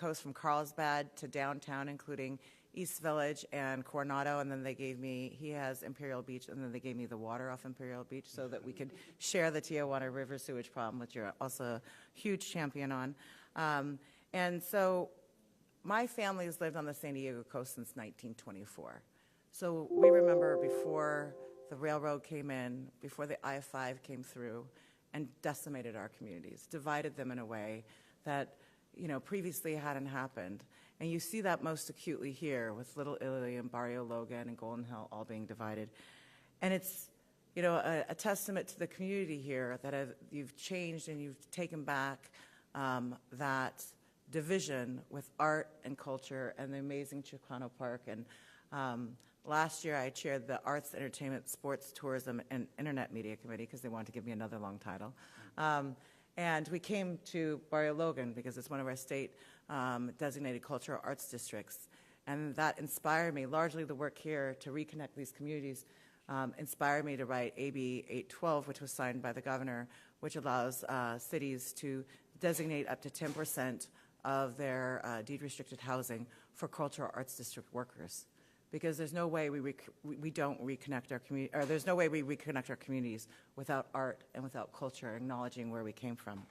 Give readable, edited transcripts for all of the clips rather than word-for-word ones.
coast from Carlsbad to downtown, including East Village and Coronado, and then he has Imperial Beach, and then they gave me the water off Imperial Beach so that we could share the Tijuana River sewage problem, which you're also a huge champion on. And so my family has lived on the San Diego coast since 1924. So we remember before the railroad came in, before the I-5 came through and decimated our communities, divided them in a way that previously hadn't happened. And you see that most acutely here with Little Italy and Barrio Logan and Golden Hill all being divided. And it's, a testament to the community here that you've changed and you've taken back that division with art and culture and the amazing Chicano Park. And last year I chaired the Arts, Entertainment, Sports, Tourism, and Internet Media Committee because they wanted to give me another long title. And we came to Barrio Logan because it's one of our state designated cultural arts districts. And that inspired me, largely the work here to reconnect these communities, inspired me to write AB 812, which was signed by the governor, which allows cities to designate up to 10% of their deed-restricted housing for cultural arts district workers. Because there's no way we don't reconnect our community, or there's no way we reconnect our communities without art and without culture, acknowledging where we came from.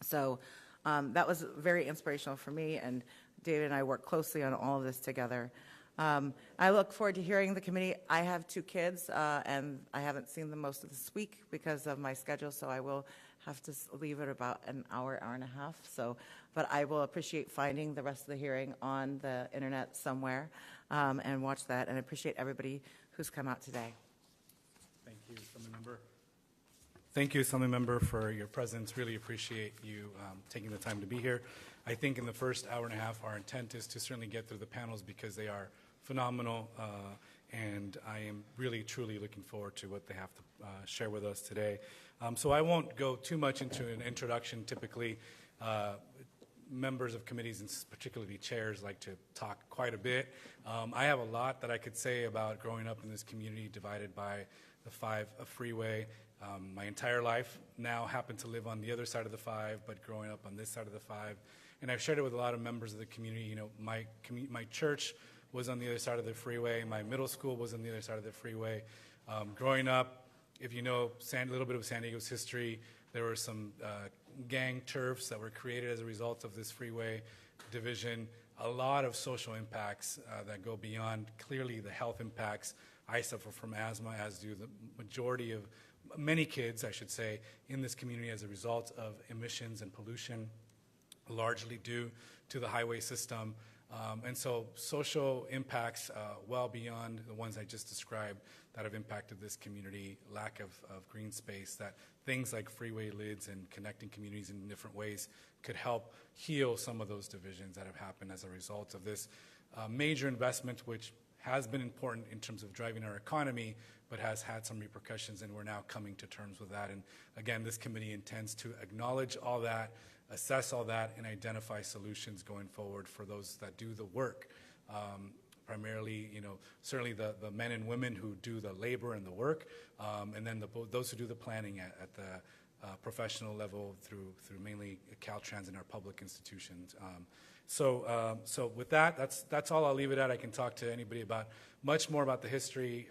So that was very inspirational for me, and David and I work closely on all of this together. I look forward to hearing the committee. I have 2 kids, and I haven't seen them most of this week because of my schedule, so I will have to leave at about an hour, hour and a half. But I will appreciate finding the rest of the hearing on the internet somewhere and watch that, and I appreciate everybody who's come out today. Thank you, Assemblymember. Thank you, Assemblymember, for your presence. Really appreciate you taking the time to be here. I think in the first hour and a half, our intent is to certainly get through the panels because they are phenomenal, and I am really, truly looking forward to what they have to share with us today. So I won't go too much into an introduction. Typically, members of committees, and particularly chairs, like to talk quite a bit. I have a lot that I could say about growing up in this community divided by the 5 Freeway. My entire life now happen to live on the other side of the 5, but growing up on this side of the 5. And I've shared it with a lot of members of the community. My church was on the other side of the freeway. My middle school was on the other side of the freeway. Growing up, if you know a little bit of San Diego's history, there were some gang turfs that were created as a result of this freeway division. A lot of social impacts that go beyond clearly the health impacts. I suffer from asthma, as do the majority of many kids, I should say, in this community as a result of emissions and pollution, largely due to the highway system. And so social impacts well beyond the ones I just described that have impacted this community, lack of green space, that things like freeway lids and connecting communities in different ways could help heal some of those divisions that have happened as a result of this major investment, which has been important in terms of driving our economy, but has had some repercussions, and we're now coming to terms with that. And again, this committee intends to acknowledge all that, assess all that, and identify solutions going forward for those that do the work. Primarily, certainly the men and women who do the labor and the work, and then those who do the planning at the professional level through mainly Caltrans and our public institutions. So with that, that's all I'll leave it at. I can talk to anybody about much more about the history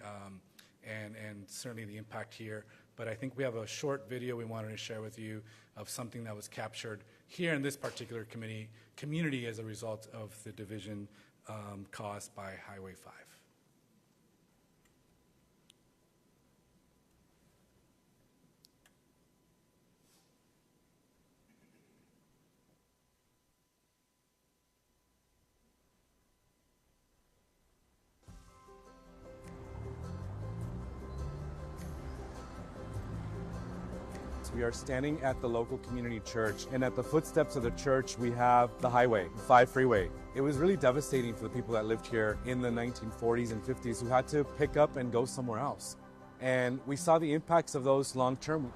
and certainly the impact here. But I think we have a short video we wanted to share with you of something that was captured here in this particular community as a result of the division caused by Highway 5. We are standing at the local community church, and at the footsteps of the church we have the highway, 5 Freeway. It was really devastating for the people that lived here in the 1940s and 50s who had to pick up and go somewhere else. And we saw the impacts of those long term.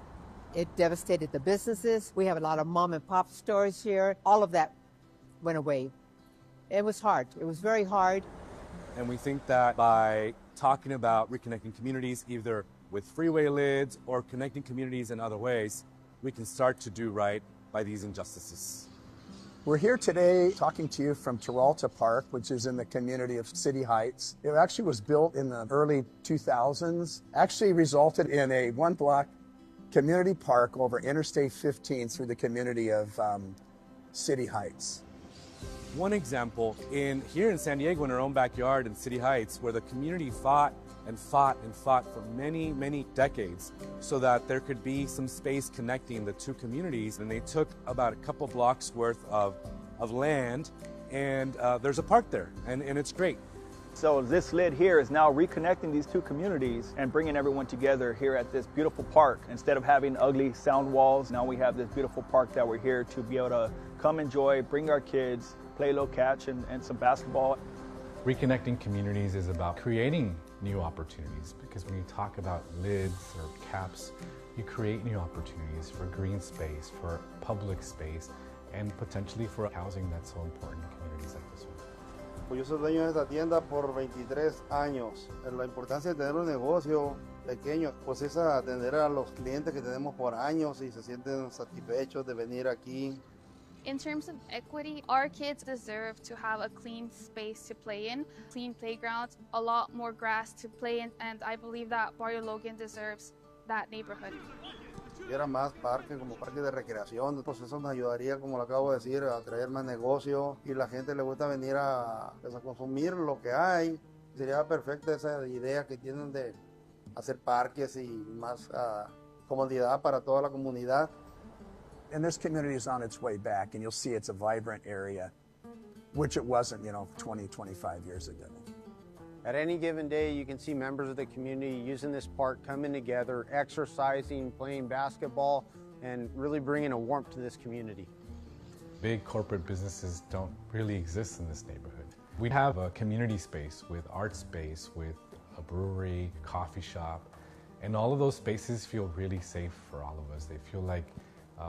It devastated the businesses. We have a lot of mom and pop stores here. All of that went away. It was hard. It was very hard. And we think that by talking about reconnecting communities, either with freeway lids or connecting communities in other ways, we can start to do right by these injustices. We're here today talking to you from Peralta Park, which is in the community of City Heights. It actually was built in the early 2000s, actually resulted in a one-block community park over Interstate 15 through the community of City Heights. One example here in San Diego in our own backyard in City Heights, where the community fought and fought and fought for many, many decades so that there could be some space connecting the two communities. And they took about a couple blocks worth of land, and there's a park there, and it's great. So this lid here is now reconnecting these two communities and bringing everyone together here at this beautiful park. Instead of having ugly sound walls, now we have this beautiful park that we're here to be able to come enjoy, bring our kids, play a little catch and some basketball. Reconnecting communities is about creating new opportunities, because when you talk about lids or caps, you create new opportunities for green space, for public space, and potentially for housing that's so important in communities like this one. Pues yo soy dueño de esta tienda por 23 años. La importancia de tener un negocio pequeño pues es atender a los clientes que tenemos por años y se sienten satisfechos de venir aquí. In terms of equity, our kids deserve to have a clean space to play in, clean playgrounds, a lot more grass to play in, and I believe that Barrio Logan deserves that neighborhood. Si hubiera más parques como parques de recreación, pues eso nos ayudaría, como lo acabo de decir, a traer más negocio y la gente le gusta venir a consumir lo que hay. Sería perfecta esa idea que tienen de hacer parques y más comodidad para toda la comunidad. And this community is on its way back, and you'll see it's a vibrant area, which it wasn't, 20, 25 years ago. At any given day, you can see members of the community using this park, coming together, exercising, playing basketball, and really bringing a warmth to this community. Big corporate businesses don't really exist in this neighborhood. We have a community space with art space, with a brewery, coffee shop, and all of those spaces feel really safe for all of us. They feel like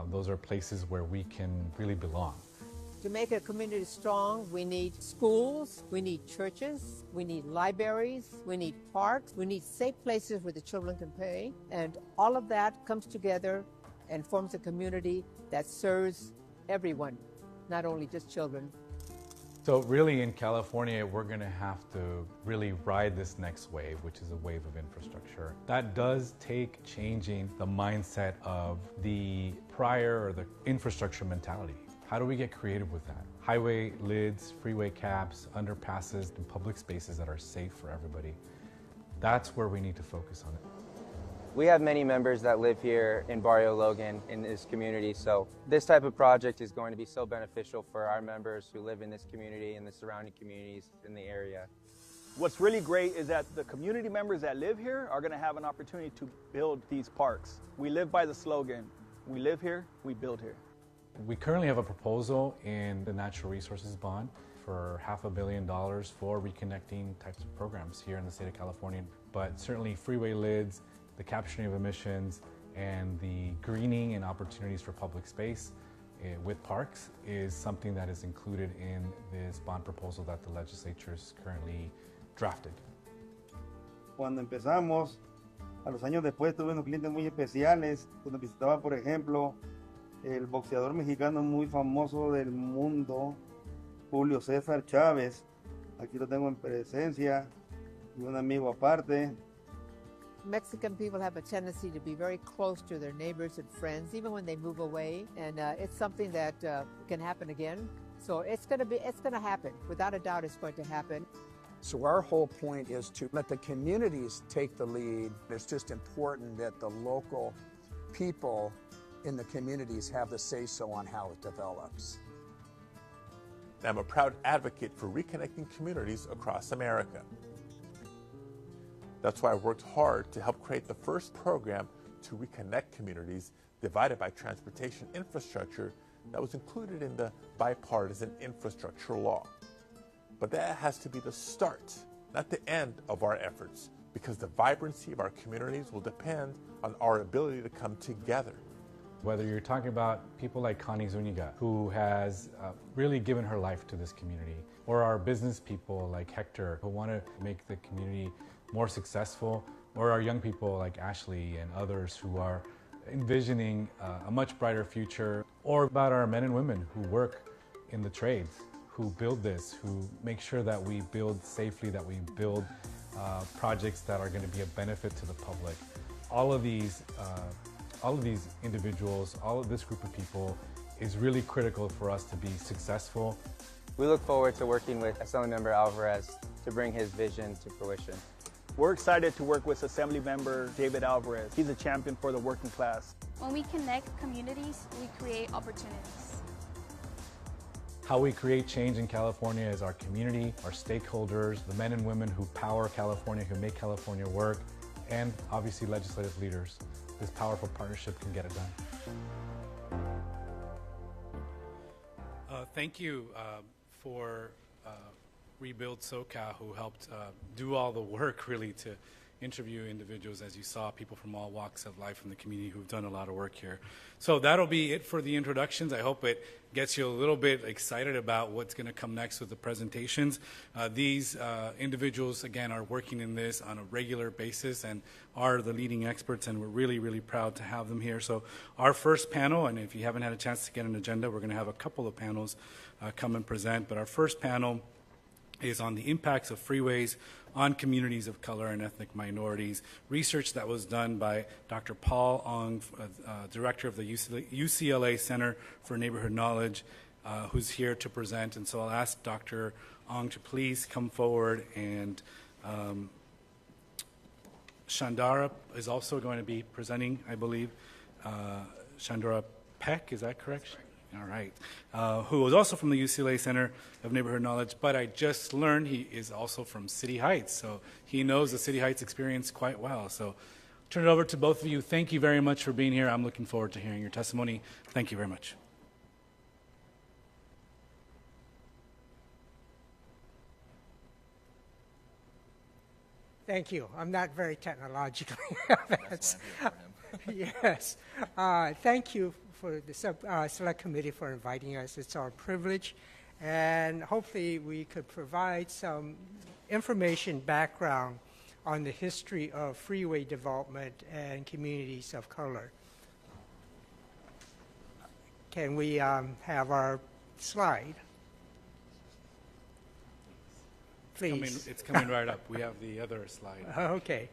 those are places where we can really belong. To make a community strong, we need schools, we need churches, we need libraries, we need parks, we need safe places where the children can play, and all of that comes together and forms a community that serves everyone, not only just children. So really in California, we're going to have to really ride this next wave, which is a wave of infrastructure. That does take changing the mindset of the prior or the infrastructure mentality. How do we get creative with that? Highway lids, freeway caps, underpasses, and public spaces that are safe for everybody. That's where we need to focus on it. We have many members that live here in Barrio Logan in this community, so this type of project is going to be so beneficial for our members who live in this community and the surrounding communities in the area. What's really great is that the community members that live here are going to have an opportunity to build these parks. We live by the slogan, we live here, we build here. We currently have a proposal in the Natural Resources Bond for $500 million for reconnecting types of programs here in the state of California, but certainly freeway lids, the capturing of emissions, and the greening and opportunities for public space with parks is something that is included in this bond proposal that the legislature is currently drafted. Cuando empezamos, a los años después tuve unos clientes muy especiales, cuando visitaba, por ejemplo, el boxeador mexicano muy famoso del mundo, Julio César Chávez. Aquí lo tengo en presencia, y un amigo aparte. Mexican people have a tendency to be very close to their neighbors and friends, even when they move away, and it's something that can happen again. So it's going to happen. Without a doubt, it's going to happen. So our whole point is to let the communities take the lead. It's just important that the local people in the communities have the say-so on how it develops. I'm a proud advocate for reconnecting communities across America. That's why I worked hard to help create the first program to reconnect communities divided by transportation infrastructure that was included in the bipartisan infrastructure law. But that has to be the start, not the end of our efforts, because the vibrancy of our communities will depend on our ability to come together. Whether you're talking about people like Connie Zuniga, who has really given her life to this community, or our business people like Hector, who want to make the community more successful, or our young people like Ashley and others who are envisioning a much brighter future, or about our men and women who work in the trades who build this, who make sure that we build safely, that we build projects that are going to be a benefit to the public. All of these individuals, all of this group of people is really critical for us to be successful. We look forward to working with Assemblymember Alvarez to bring his vision to fruition. We're excited to work with Assemblymember David Alvarez. He's a champion for the working class. When we connect communities, we create opportunities. How we create change in California is our community, our stakeholders, the men and women who power California, who make California work, and obviously legislative leaders. This powerful partnership can get it done. Thank you for Rebuild SoCal, who helped do all the work really to interview individuals, as you saw, people from all walks of life in the community who've done a lot of work here. So that'll be it for the introductions. I hope it gets you a little bit excited about what's going to come next with the presentations. These individuals, again, are working in this on a regular basis and are the leading experts, and we're really, really proud to have them here. So our first panel, and if you haven't had a chance to get an agenda, we're going to have a couple of panels come and present, but our first panel is on the impacts of freeways on communities of color and ethnic minorities, research that was done by Dr. Paul Ong, director of the UCLA Center for Neighborhood Knowledge, who's here to present. And so I'll ask Dr. Ong to please come forward, and Chandara is also going to be presenting, I believe. Chandara Peck, is that correct? All right, who was also from the UCLA Center of Neighborhood Knowledge, but I just learned he is also from City Heights, so he knows the City Heights experience quite well. So turn it over to both of you. Thank you very much for being here. I'm looking forward to hearing your testimony. Thank you very much. Thank you. I'm not very technologically advanced. Yes. Thank you for the Select Committee for inviting us. It's our privilege, and hopefully we could provide some information, background on the history of freeway development and communities of color. Can we have our slide? Please. It's coming right up. We have the other slide. Okay.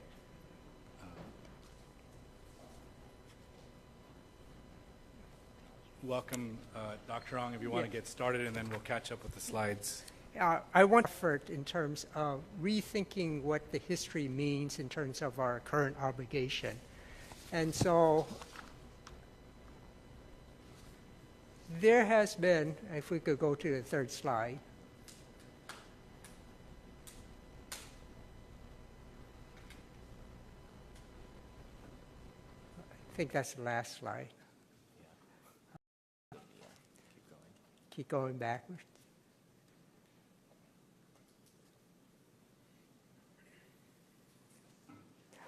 Welcome, Dr. Ong, if you want to get started, and then we'll catch up with the slides. I want effort in terms of rethinking what the history means in terms of our current obligation. And so there has been, if we could go to the third slide. I think that's the last slide. Keep going backwards.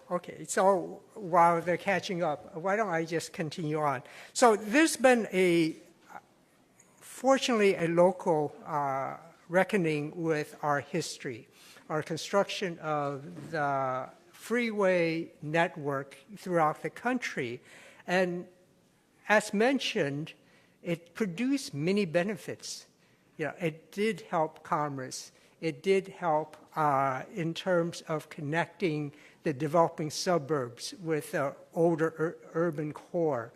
Okay, so while they're catching up, why don't I just continue on? So there's been fortunately, a local reckoning with our history, our construction of the freeway network throughout the country. And as mentioned, it produced many benefits. You know, it did help commerce. It did help in terms of connecting the developing suburbs with the older urban core.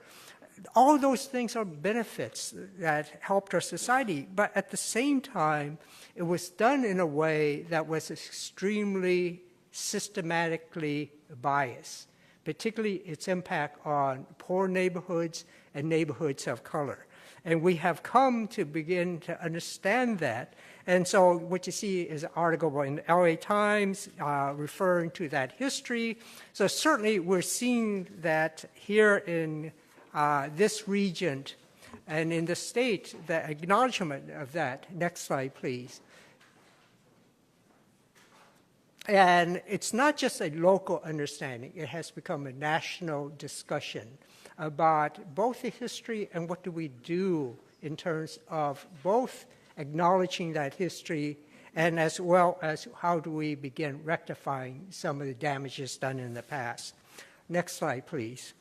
All those things are benefits that helped our society, but at the same time, it was done in a way that was extremely systematically biased, particularly its impact on poor neighborhoods and neighborhoods of color. And we have come to begin to understand that. And so what you see is an article in the LA Times referring to that history. So certainly we're seeing that here in this region and in the state, the acknowledgement of that. Next slide, please. And it's not just a local understanding. It has become a national discussion about both the history and what do we do in terms of both acknowledging that history and as well as how do we begin rectifying some of the damages done in the past. Next slide, please.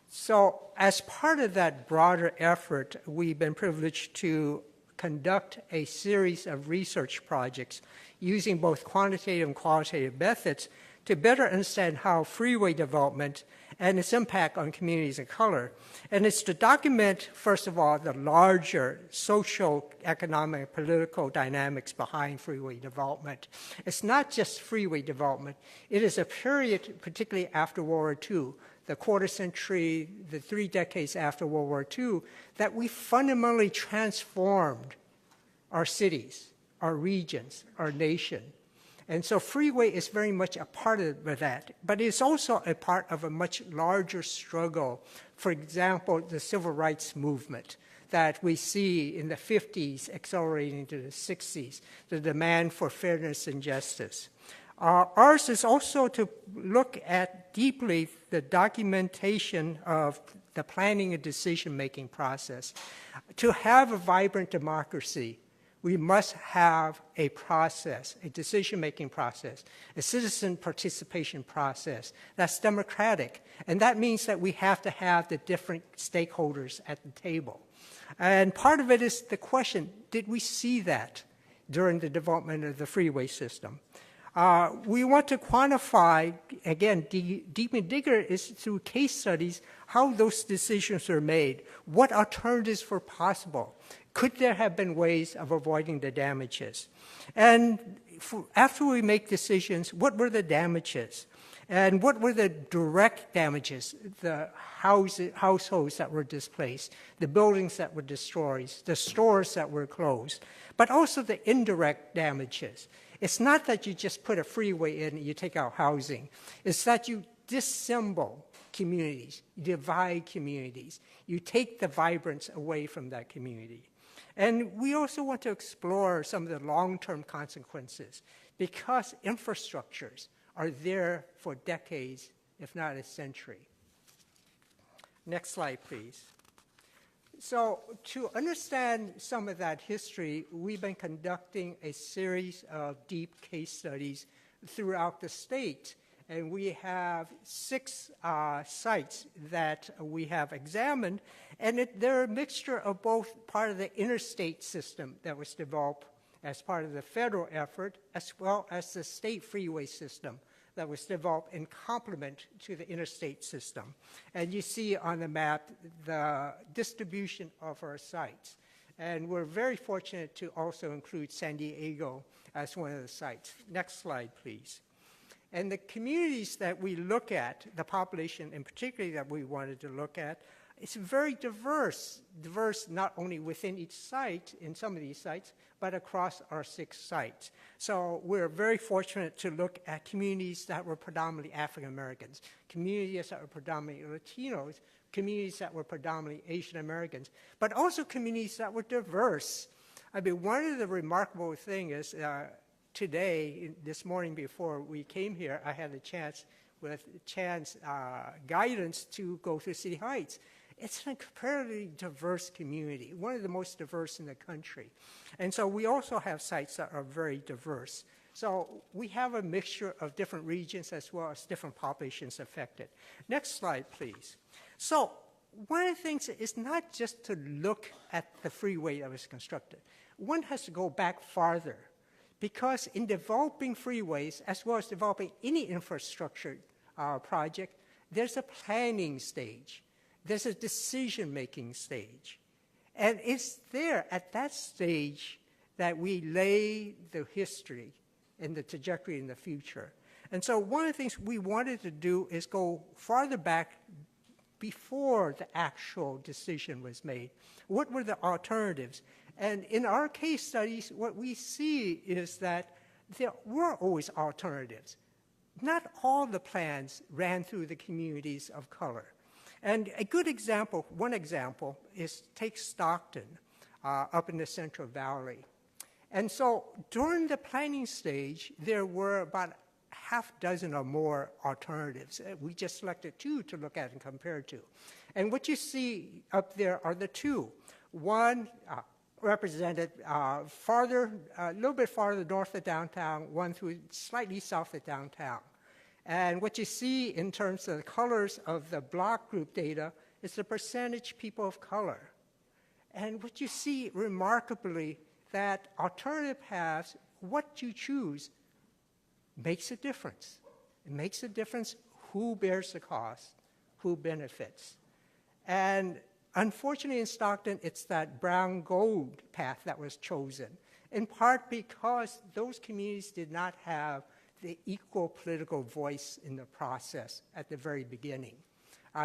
So as part of that broader effort, we've been privileged to conduct a series of research projects using both quantitative and qualitative methods to better understand how freeway development and its impact on communities of color. And it's to document, first of all, the larger social, economic, political dynamics behind freeway development. It's not just freeway development. It is a period, particularly after World War II, the quarter century, the 3 decades after World War II, that we fundamentally transformed our cities, our regions, our nation. And so freeway is very much a part of that, but it's also a part of a much larger struggle. For example, the civil rights movement that we see in the 50s accelerating to the 60s, the demand for fairness and justice. Ours is also to look at deeply the documentation of the planning and decision-making process. To have a vibrant democracy, we must have a process, a decision-making process, a citizen participation process that's democratic. And that means that we have to have the different stakeholders at the table. And part of it is the question, did we see that during the development of the freeway system? We want to quantify, again, deep and digger is through case studies, how those decisions are made, what alternatives were possible. Could there have been ways of avoiding the damages? And after we make decisions, what were the damages? And what were the direct damages? The households that were displaced, the buildings that were destroyed, the stores that were closed, but also the indirect damages. It's not that you just put a freeway in and you take out housing. It's that you disassemble communities, you divide communities, you take the vibrance away from that community. And we also want to explore some of the long-term consequences because infrastructures are there for decades, if not a century. Next slide, please. So to understand some of that history, we've been conducting a series of deep case studies throughout the state. And we have 6 sites that we have examined. And they're a mixture of both part of the interstate system that was developed as part of the federal effort, as well as the state freeway system that was developed in complement to the interstate system. And you see on the map the distribution of our sites. And we're very fortunate to also include San Diego as one of the sites. Next slide, please. And the communities that we look at, the population in particular that we wanted to look at, it's very diverse not only within each site, in some of these sites, but across our 6 sites. So we're very fortunate to look at communities that were predominantly African Americans, communities that were predominantly Latinos, communities that were predominantly Asian Americans, but also communities that were diverse. I mean, one of the remarkable things is today, this morning before we came here, I had a chance with Chan's guidance to go through City Heights. It's an incredibly diverse community, one of the most diverse in the country. And so we also have sites that are very diverse. So we have a mixture of different regions as well as different populations affected. Next slide, please. So one of the things is not just to look at the freeway that was constructed. One has to go back farther because in developing freeways, as well as developing any infrastructure project, there's a planning stage. There's a decision-making stage. And it's there at that stage that we lay the history and the trajectory in the future. And so one of the things we wanted to do is go farther back before the actual decision was made. What were the alternatives? And in our case studies, what we see is that there were always alternatives. Not all the plans ran through the communities of color. And a good example, one example, is take Stockton up in the Central Valley. And so during the planning stage, there were about half dozen or more alternatives. We just selected 2 to look at and compare to. And what you see up there are the 2. One represented a little bit farther north of downtown, one through slightly south of downtown. And what you see in terms of the colors of the block group data is the percentage people of color. And what you see remarkably, that alternative paths, what you choose, makes a difference. It makes a difference who bears the cost, who benefits. And unfortunately in Stockton, it's that brown gold path that was chosen, in part because those communities did not have the equal political voice in the process at the very beginning.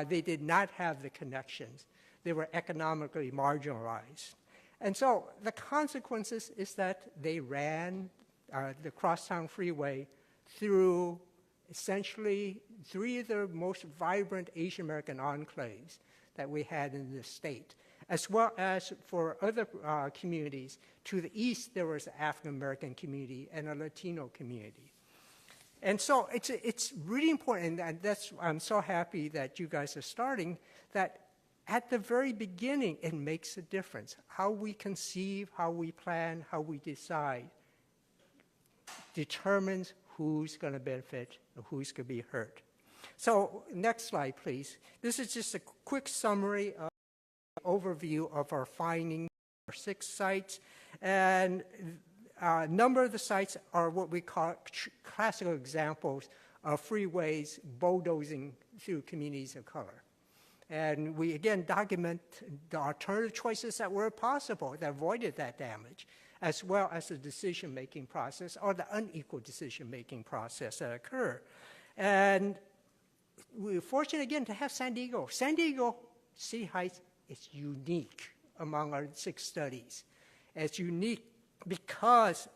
They did not have the connections. They were economically marginalized. And so the consequences is that they ran the Crosstown Freeway through essentially 3 of the most vibrant Asian American enclaves that we had in the state, as well as for other communities. To the east, there was an African American community and a Latino community. And so it's really important, and I'm so happy that you guys are starting, that at the very beginning, it makes a difference. How we conceive, how we plan, how we decide determines who's going to benefit and who's going to be hurt. So next slide, please. This is just a quick summary of overview of our findings, our 6 sites, and a number of the sites are what we call classical examples of freeways bulldozing through communities of color. And we, again, document the alternative choices that were possible that avoided that damage, as well as the decision-making process or the unequal decision-making process that occur. And we're fortunate, again, to have San Diego. San Diego City Heights is unique among our 6 studies. It's unique because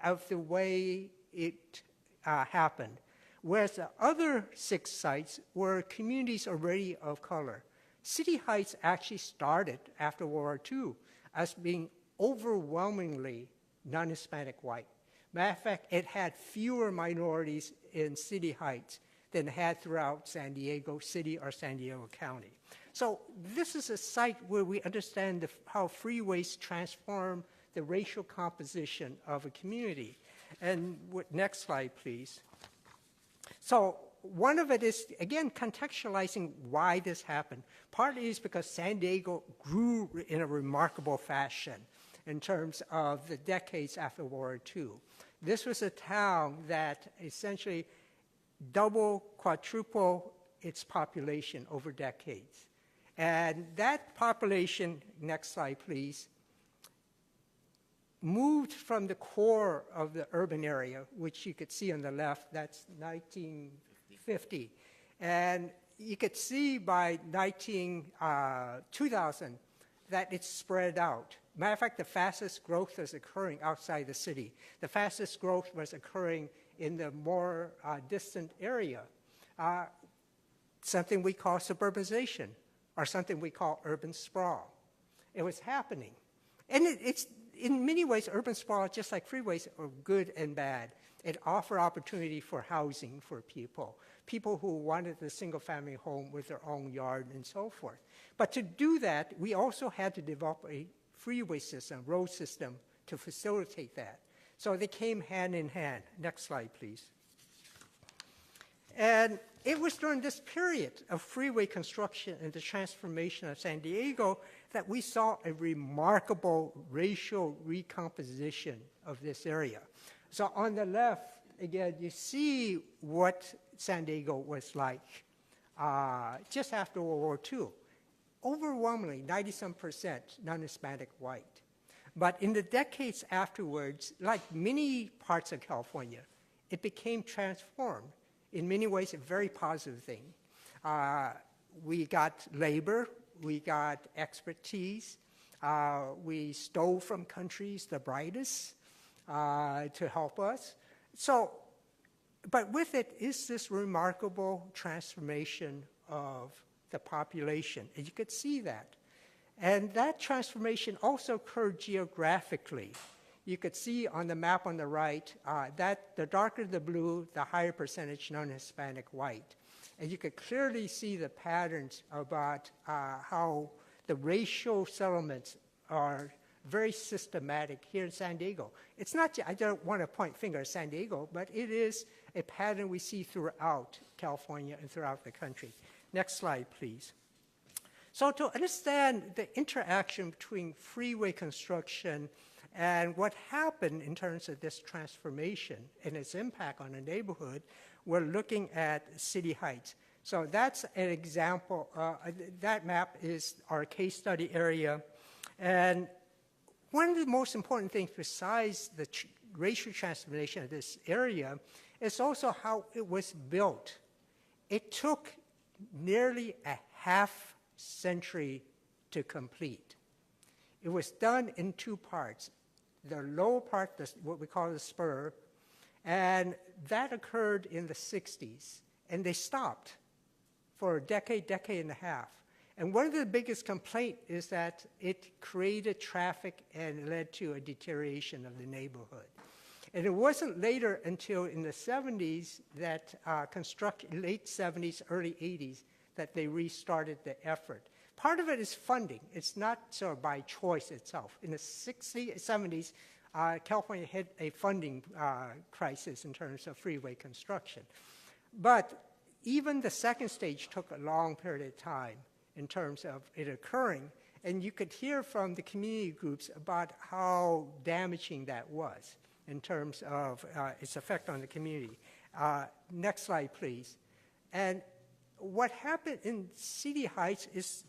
of the way it happened. Whereas the other 6 sites were communities already of color. City Heights actually started after World War II as being overwhelmingly non-Hispanic white. Matter of fact, it had fewer minorities in City Heights than it had throughout San Diego City or San Diego County. So this is a site where we understand how freeways transform the racial composition of a community. And next slide, please. So one of it is, again, contextualizing why this happened. Partly is because San Diego grew in a remarkable fashion in terms of the decades after World War II. This was a town that essentially double, quadruple its population over decades. And that population, next slide please, moved from the core of the urban area, which you could see on the left, that's 1950. And you could see by 2000 that it's spread out. Matter of fact, the fastest growth was occurring outside the city. The fastest growth was occurring in the more distant area, something we call suburbanization, or something we call urban sprawl. It was happening. And it's in many ways, urban sprawl, just like freeways, are good and bad. It offered opportunity for housing for people who wanted a single-family home with their own yard and so forth. But to do that, we also had to develop a freeway system, road system, to facilitate that. So they came hand in hand. Next slide, please. And it was during this period of freeway construction and the transformation of San Diego that we saw a remarkable racial recomposition of this area. So on the left, again, you see what San Diego was like just after World War II. Overwhelmingly, 90-some% non-Hispanic white. But in the decades afterwards, like many parts of California, it became transformed. In many ways, a very positive thing. We got labor, we got expertise, we stole from countries the brightest to help us. So, but with it is this remarkable transformation of the population, and you could see that. And that transformation also occurred geographically. You could see on the map on the right that the darker the blue, the higher percentage non-Hispanic white. And you could clearly see the patterns about how the racial settlements are very systematic here in San Diego. It's not, I don't want to point finger at San Diego, but it is a pattern we see throughout California and throughout the country. Next slide, please. So to understand the interaction between freeway construction and what happened in terms of this transformation and its impact on the neighborhood, we're looking at City Heights. So that's an example. That map is our case study area. And one of the most important things besides the racial transformation of this area is also how it was built. It took nearly a half century to complete. It was done in two parts. The lower part, what we call the spur, and that occurred in the 60s, and they stopped for a decade and a half. And one of the biggest complaints is that it created traffic and led to a deterioration of the neighborhood. And it wasn't later until in the 70s that late 70s, early 80s, that they restarted the effort. Part of it is funding. It's not sort of by choice itself. In the 60s, 70s, California hit a funding crisis in terms of freeway construction. But even the second stage took a long period of time in terms of it occurring. And you could hear from the community groups about how damaging that was in terms of its effect on the community. Next slide, please. And what happened in City Heights is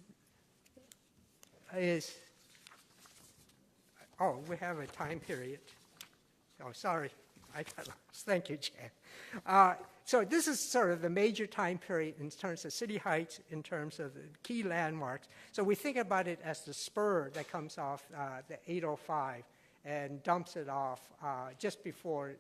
oh, we have a time period. Oh, sorry. Thank you, Chad. So this is sort of the major time period in terms of City Heights, in terms of the key landmarks. So we think about it as the spur that comes off the 805 and dumps it off just before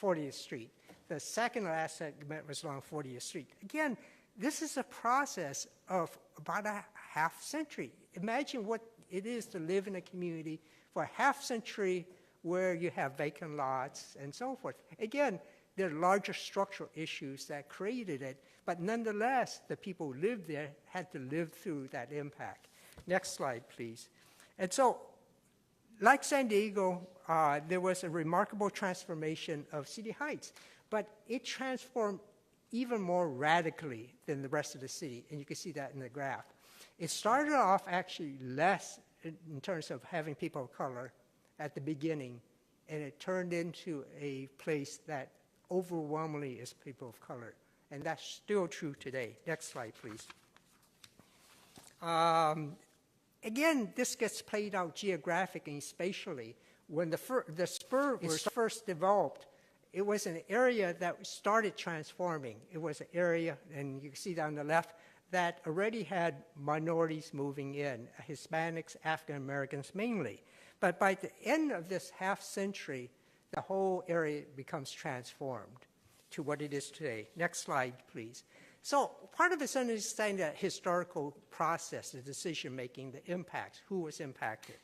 40th Street. The second last segment was along 40th Street. Again, this is a process of about a half century. Imagine what it is to live in a community for a half century where you have vacant lots and so forth. Again, there are larger structural issues that created it, but nonetheless, the people who lived there had to live through that impact. Next slide, please. And so, like San Diego, there was a remarkable transformation of City Heights, but it transformed even more radically than the rest of the city, and you can see that in the graph. It started off actually less in terms of having people of color at the beginning, and it turned into a place that overwhelmingly is people of color, and that's still true today. Next slide, please. Again, this gets played out geographically and spatially. When the spur was first developed, it was an area that started transforming. It was an area, and you can see down the left, that already had minorities moving in, Hispanics, African Americans mainly. But by the end of this half century, the whole area becomes transformed to what it is today. Next slide, please. So part of it's understanding the historical process, the decision-making, the impacts, who was impacted,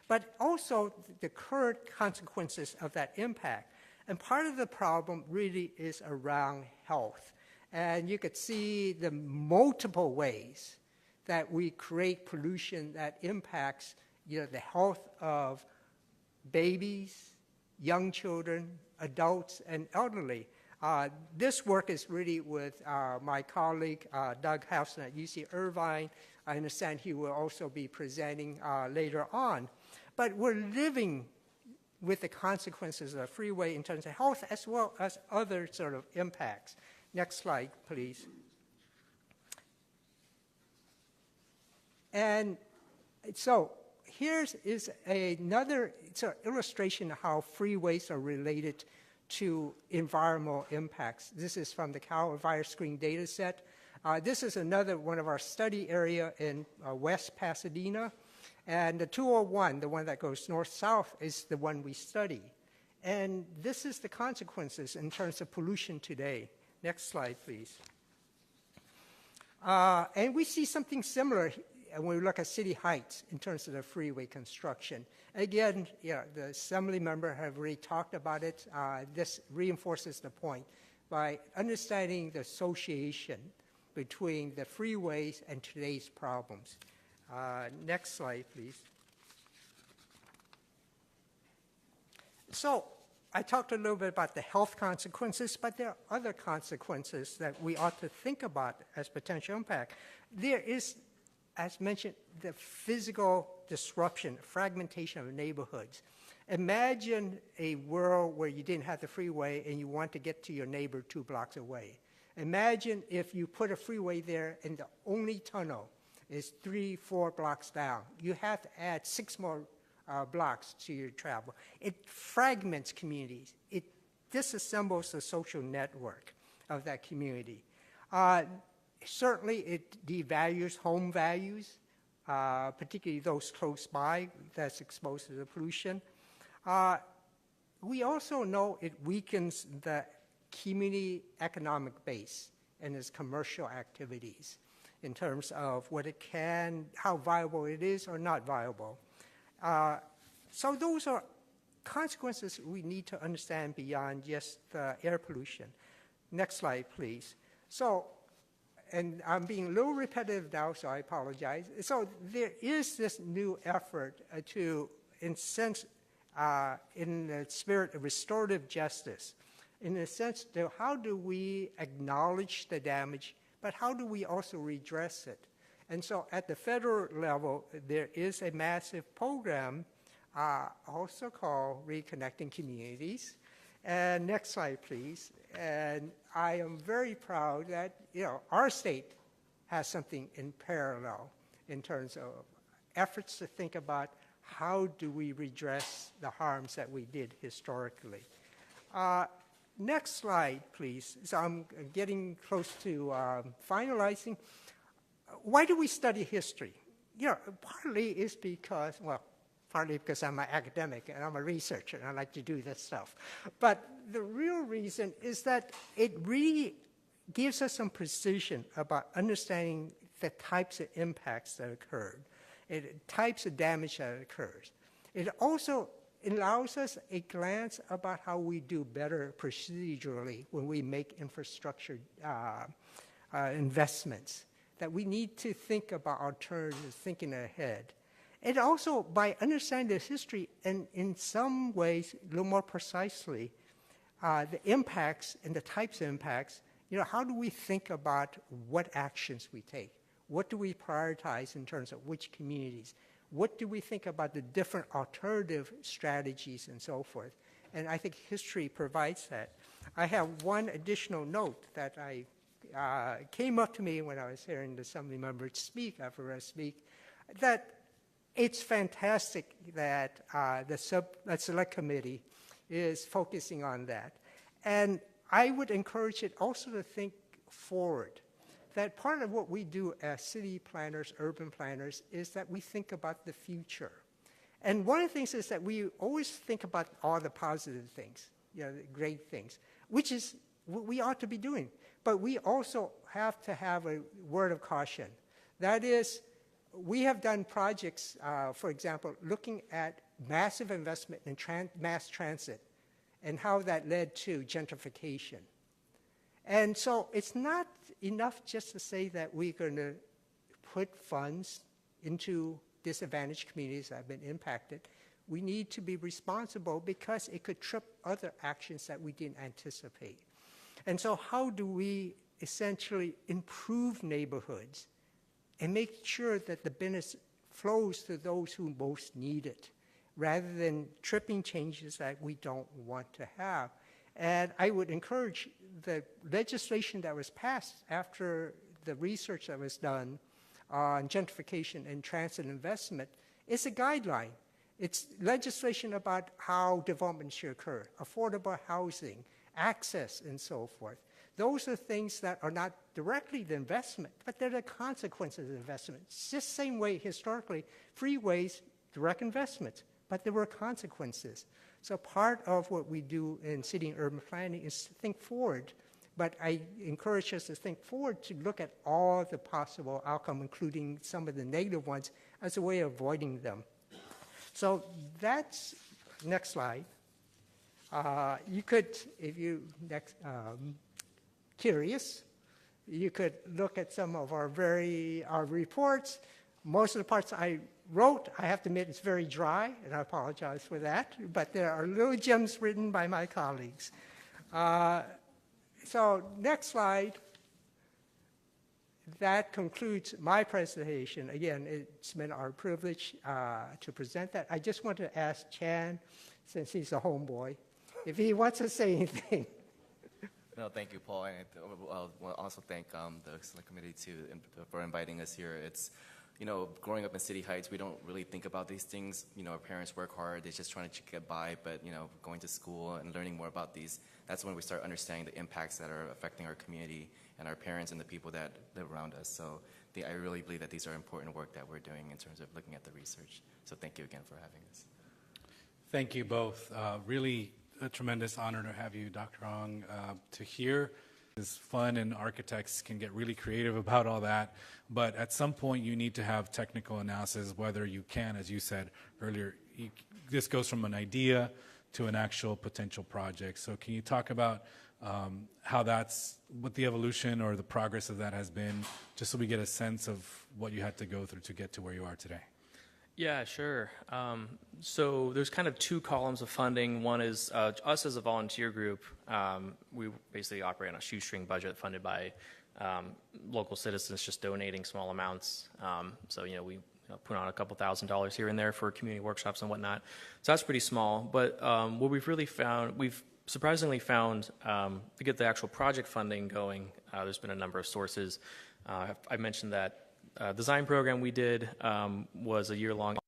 but also the current consequences of that impact. And part of the problem really is around health. And you could see the multiple ways that we create pollution that impacts the health of babies, young children, adults, and elderly. This work is really with my colleague, Doug Houston at UC Irvine. I understand he will also be presenting later on. But we're living with the consequences of the freeway in terms of health as well as other sort of impacts. Next slide, please. And so here's another sort of illustration of how freeways are related to environmental impacts. This is from the Cal EnviroScreen data set. This is another one of our study area in West Pasadena. And the 201, the one that goes north-south, is the one we study. And this is the consequences in terms of pollution today. Next slide, please. And we see something similar when we look at City Heights in terms of the freeway construction. Again, the assembly member have already talked about it. This reinforces the point by understanding the association between the freeways and today's problems. Next slide, please. So I talked a little bit about the health consequences, but there are other consequences that we ought to think about as potential impact. There is as mentioned, the physical disruption, fragmentation of neighborhoods. Imagine a world where you didn't have the freeway and you want to get to your neighbor 2 blocks away. Imagine if you put a freeway there and the only tunnel is 3-4 blocks down. You have to add 6 more blocks to your travel. It fragments communities. It disassembles the social network of that community. Certainly, it devalues home values, particularly those close by that's exposed to the pollution. We also know it weakens the community economic base and its commercial activities in terms of what it can, how viable it is or not viable. So those are consequences we need to understand beyond just air pollution. Next slide, please. So, and I'm being a little repetitive now, so I apologize. So there is this new effort to, in a sense, in the spirit of restorative justice, in a sense, how do we acknowledge the damage, but how do we also redress it? And so at the federal level, there is a massive program also called Reconnecting Communities. And next slide, please. And I am very proud that, our state has something in parallel in terms of efforts to think about how do we redress the harms that we did historically. Next slide, please. So I'm getting close to finalizing. Why do we study history? Partly is because, partly because I'm an academic and I'm a researcher and I like to do this stuff. But the real reason is that it really gives us some precision about understanding the types of impacts that occurred, types of damage that occurs. It also allows us a glance about how we do better procedurally when we make infrastructure investments, that we need to think about alternatives, thinking ahead. And also, by understanding the history and in some ways, a little more precisely, the impacts and the types of impacts, how do we think about what actions we take? What do we prioritize in terms of which communities? What do we think about the different alternative strategies and so forth? And I think history provides that. I have one additional note that came up to me when I was hearing the assembly members speak, after I speak, that it's fantastic that the select committee is focusing on that. And I would encourage it also to think forward. That part of what we do as city planners, urban planners, is that we think about the future. And one of the things is that we always think about all the positive things, the great things, which is what we ought to be doing. But we also have to have a word of caution. That is, we have done projects, for example, looking at massive investment in mass transit and how that led to gentrification. And so it's not enough just to say that we're going to put funds into disadvantaged communities that have been impacted. We need to be responsible because it could trip other actions that we didn't anticipate. And so how do we essentially improve neighborhoods and make sure that the benefit flows to those who most need it, rather than tripping changes that we don't want to have? And I would encourage the legislation that was passed after the research that was done on gentrification and transit investment is a guideline. It's legislation about how development should occur, affordable housing, access, and so forth. Those are things that are not directly the investment, but they're the consequences of investment. It's just the same way historically, freeways, direct investments, but there were consequences. So part of what we do in city and urban planning is to think forward, but I encourage us to think forward to look at all the possible outcomes, including some of the negative ones, as a way of avoiding them. So that's, next slide. You could, if you curious, you could look at some of our reports. Most of the parts I wrote, I have to admit, it's very dry, and I apologize for that, but there are little gems written by my colleagues. So next slide. that concludes my presentation. Again, it's been our privilege to present that. I just want to ask Chan, since he's a homeboy, if he wants to say anything. No, thank you, Paul. And I want to also thank the Select Committee for inviting us here. It's, growing up in City Heights, we don't really think about these things. Our parents work hard. They're just trying to get by. But, going to school and learning more about these, that's when we start understanding the impacts that are affecting our community and our parents and the people that live around us. So I really believe that these are important work that we're doing in terms of looking at the research. So thank you again for having us. Thank you both. Really a tremendous honor to have you, Dr. Ong, to hear. It's fun, and architects can get really creative about all that, but at some point you need to have technical analysis, whether you can, as you said earlier, this goes from an idea to an actual potential project. So can you talk about what the evolution or the progress of that has been, just so we get a sense of what you had to go through to get to where you are today? Yeah, sure. So there's kind of two columns of funding. One is us as a volunteer group. We basically operate on a shoestring budget funded by local citizens just donating small amounts. So, we put on a couple $1,000s here and there for community workshops and whatnot. So that's pretty small. But what we've really found, we've surprisingly found to get the actual project funding going, there's been a number of sources. I mentioned that design program we did was a year-long.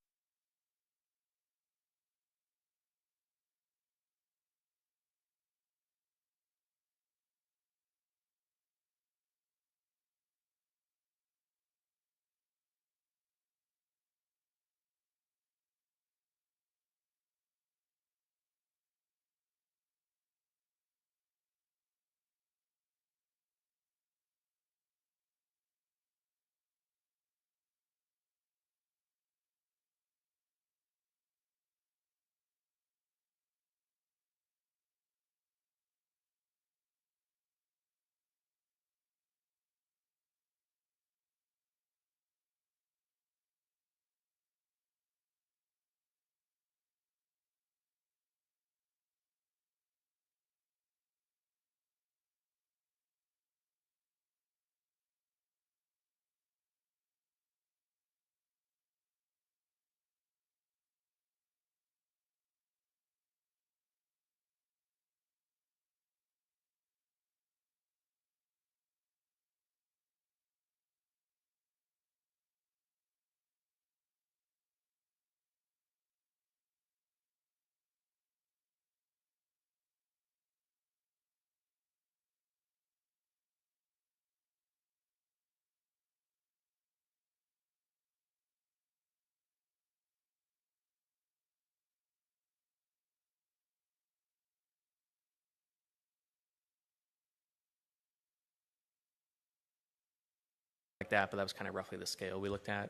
Like that, but that was kind of roughly the scale we looked at.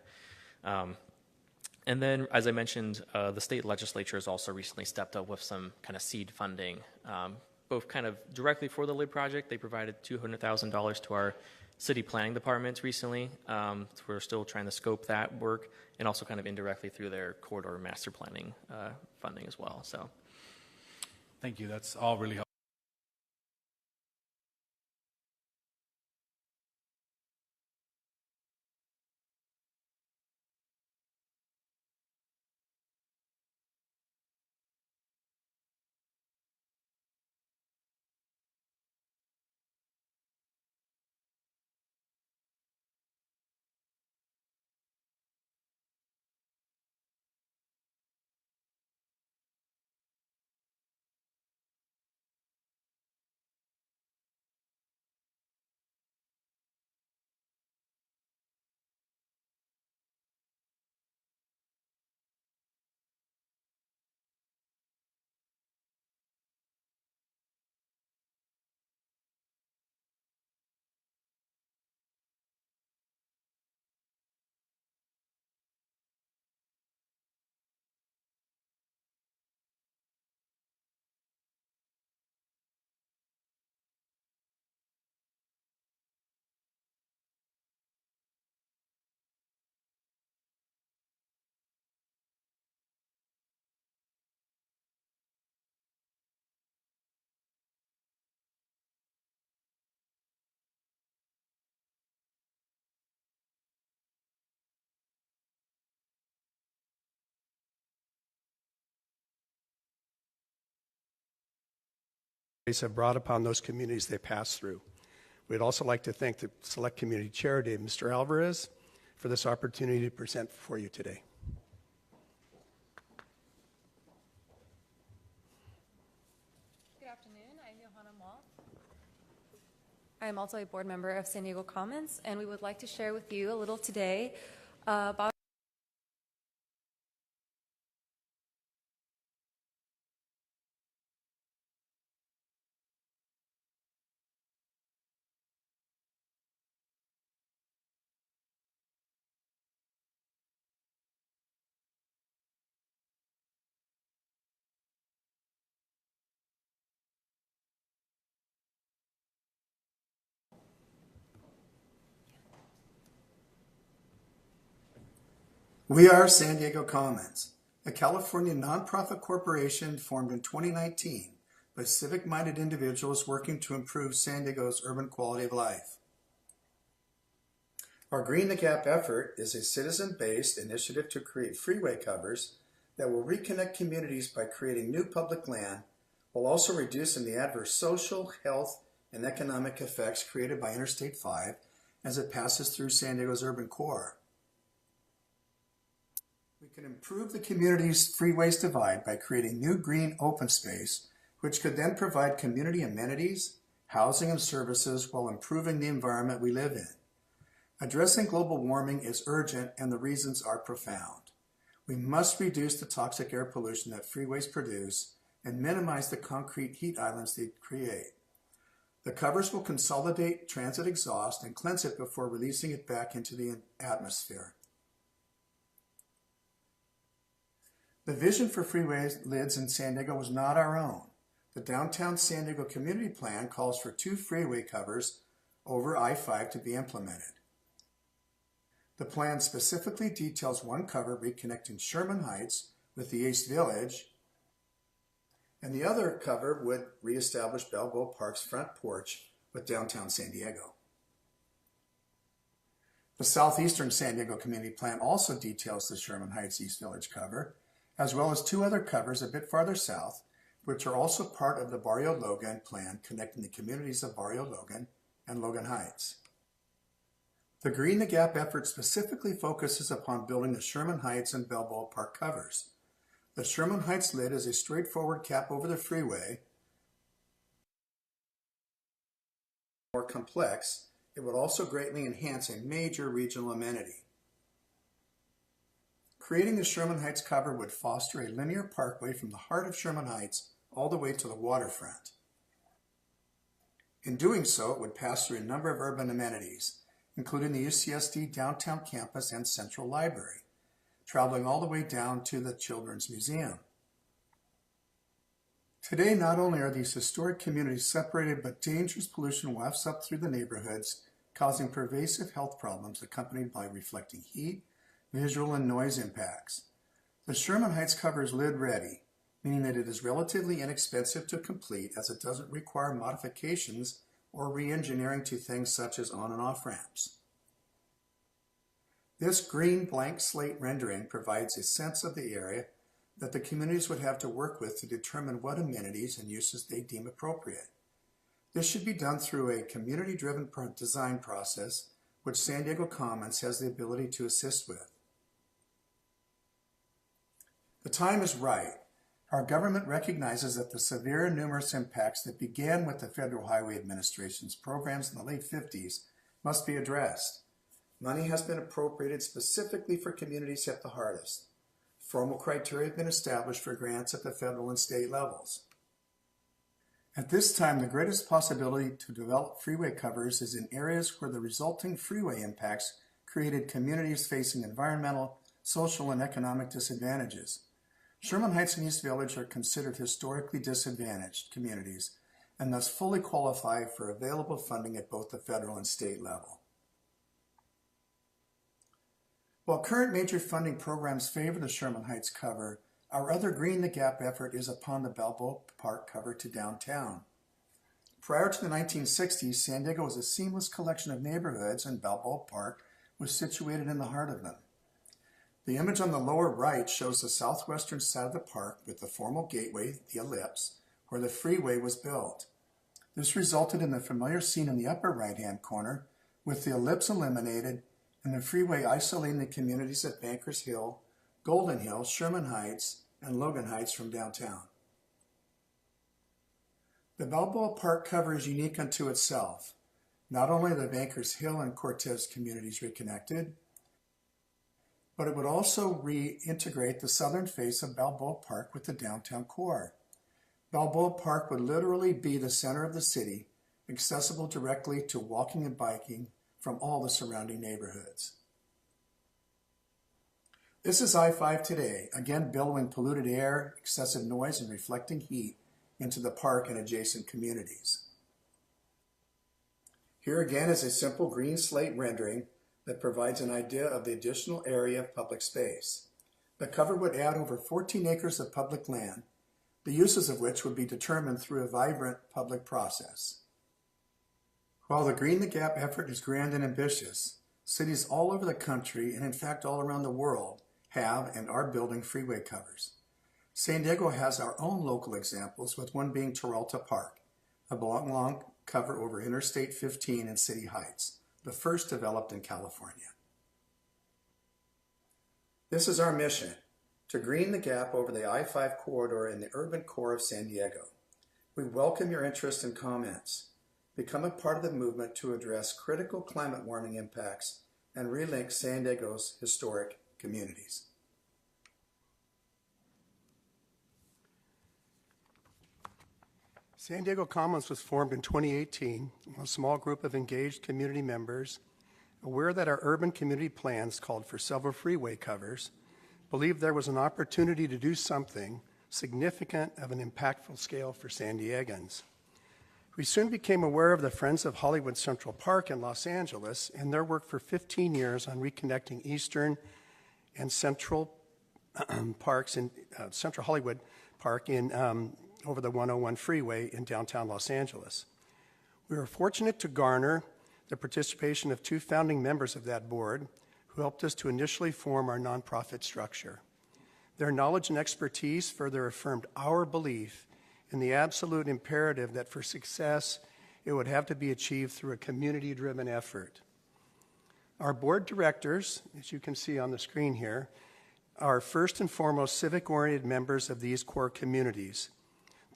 And then, as I mentioned, the state legislature has also recently stepped up with some kind of seed funding, both kind of directly for the LID project. They provided $200,000 to our city planning departments recently. So we're still trying to scope that work, and also kind of indirectly through their corridor master planning funding as well. So, thank you. That's all really helpful. have brought upon those communities they pass through. We'd also like to thank the Select Community Chair, Mr. Alvarez, for this opportunity to present before you today. Good afternoon. I'm Johanna Malt. I am also a board member of San Diego Commons, and we would like to share with you a little today about We are San Diego Commons, a California nonprofit corporation formed in 2019 by civic-minded individuals working to improve San Diego's urban quality of life. Our Green the Gap effort is a citizen-based initiative to create freeway covers that will reconnect communities by creating new public land while also reducing the adverse social, health, and economic effects created by Interstate 5 as it passes through San Diego's urban core. We can improve the community's freeways divide by creating new green open space, which could then provide community amenities, housing, and services while improving the environment we live in. Addressing global warming is urgent, and the reasons are profound. We must reduce the toxic air pollution that freeways produce and minimize the concrete heat islands they create. The covers will consolidate transit exhaust and cleanse it before releasing it back into the atmosphere. The vision for freeway lids in San Diego was not our own. The Downtown San Diego Community Plan calls for 2 freeway covers over I-5 to be implemented. The plan specifically details one cover reconnecting Sherman Heights with the East Village, and the other cover would reestablish Balboa Park's front porch with downtown San Diego. The Southeastern San Diego Community Plan also details the Sherman Heights East Village cover, as well as 2 other covers a bit farther south, which are also part of the Barrio Logan plan connecting the communities of Barrio Logan and Logan Heights. The Green the Gap effort specifically focuses upon building the Sherman Heights and Balboa Park covers. The Sherman Heights lid is a straightforward cap over the freeway. More complex, it would also greatly enhance a major regional amenity. Creating the Sherman Heights cover would foster a linear parkway from the heart of Sherman Heights all the way to the waterfront. In doing so, it would pass through a number of urban amenities, including the UCSD downtown campus and Central Library, traveling all the way down to the Children's Museum. Today, not only are these historic communities separated, but dangerous pollution wafts up through the neighborhoods, causing pervasive health problems accompanied by reflecting heat, visual, and noise impacts. The Sherman Heights cover is lid ready, meaning that it is relatively inexpensive to complete as it doesn't require modifications or re-engineering to things such as on and off ramps. This green blank slate rendering provides a sense of the area that the communities would have to work with to determine what amenities and uses they deem appropriate. This should be done through a community-driven design process, which San Diego Commons has the ability to assist with. The time is right. Our government recognizes that the severe and numerous impacts that began with the Federal Highway Administration's programs in the late 50s must be addressed. Money has been appropriated specifically for communities hit the hardest. Formal criteria have been established for grants at the federal and state levels. At this time, the greatest possibility to develop freeway covers is in areas where the resulting freeway impacts created communities facing environmental, social, and economic disadvantages. Sherman Heights and East Village are considered historically disadvantaged communities and thus fully qualify for available funding at both the federal and state level. While current major funding programs favor the Sherman Heights cover, our other Green the Gap effort is upon the Balboa Park cover to downtown. Prior to the 1960s, San Diego was a seamless collection of neighborhoods, and Balboa Park was situated in the heart of them. The image on the lower right shows the southwestern side of the park with the formal gateway, the ellipse, where the freeway was built. This resulted in the familiar scene in the upper right-hand corner, with the ellipse eliminated and the freeway isolating the communities at Bankers Hill, Golden Hill, Sherman Heights, and Logan Heights from downtown. The Balboa Park cover is unique unto itself. Not only are the Bankers Hill and Cortez communities reconnected, but it would also reintegrate the southern face of Balboa Park with the downtown core. Balboa Park would literally be the center of the city, accessible directly to walking and biking from all the surrounding neighborhoods. This is I-5 today, again billowing polluted air, excessive noise, and reflecting heat into the park and adjacent communities. Here again is a simple green slate rendering that provides an idea of the additional area of public space. The cover would add over 14 acres of public land, the uses of which would be determined through a vibrant public process. While the Green the Gap effort is grand and ambitious, cities all over the country, and in fact all around the world, have and are building freeway covers. San Diego has our own local examples, with one being Peralta Park, a block-long cover over Interstate 15 in City Heights, the first developed in California. This is our mission, to green the gap over the I-5 corridor in the urban core of San Diego. We welcome your interest and comments. Become a part of the movement to address critical climate warming impacts and relink San Diego's historic communities. San Diego Commons was formed in 2018, a small group of engaged community members, aware that our urban community plans called for several freeway covers, believed there was an opportunity to do something significant of an impactful scale for San Diegans. We soon became aware of the Friends of Hollywood Central Park in Los Angeles and their work for 15 years on reconnecting Eastern and Central parks in Central Hollywood Park in over the 101 freeway in downtown Los Angeles. We were fortunate to garner the participation of two founding members of that board who helped us to initially form our nonprofit structure. Their knowledge and expertise further affirmed our belief in the absolute imperative that for success, it would have to be achieved through a community-driven effort. Our board directors, as you can see on the screen here, are first and foremost civic-oriented members of these core communities.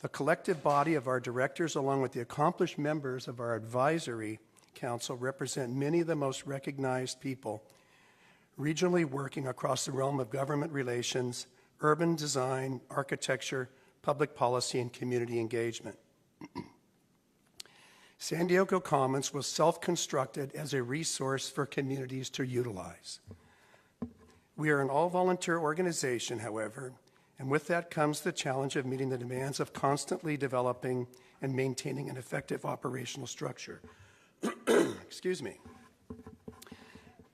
The collective body of our directors, along with the accomplished members of our advisory council, represent many of the most recognized people regionally working across the realm of government relations, urban design, architecture, public policy, and community engagement. San Diego Commons was self-constructed as a resource for communities to utilize. We are an all-volunteer organization, however, and with that comes the challenge of meeting the demands of constantly developing and maintaining an effective operational structure. Excuse me.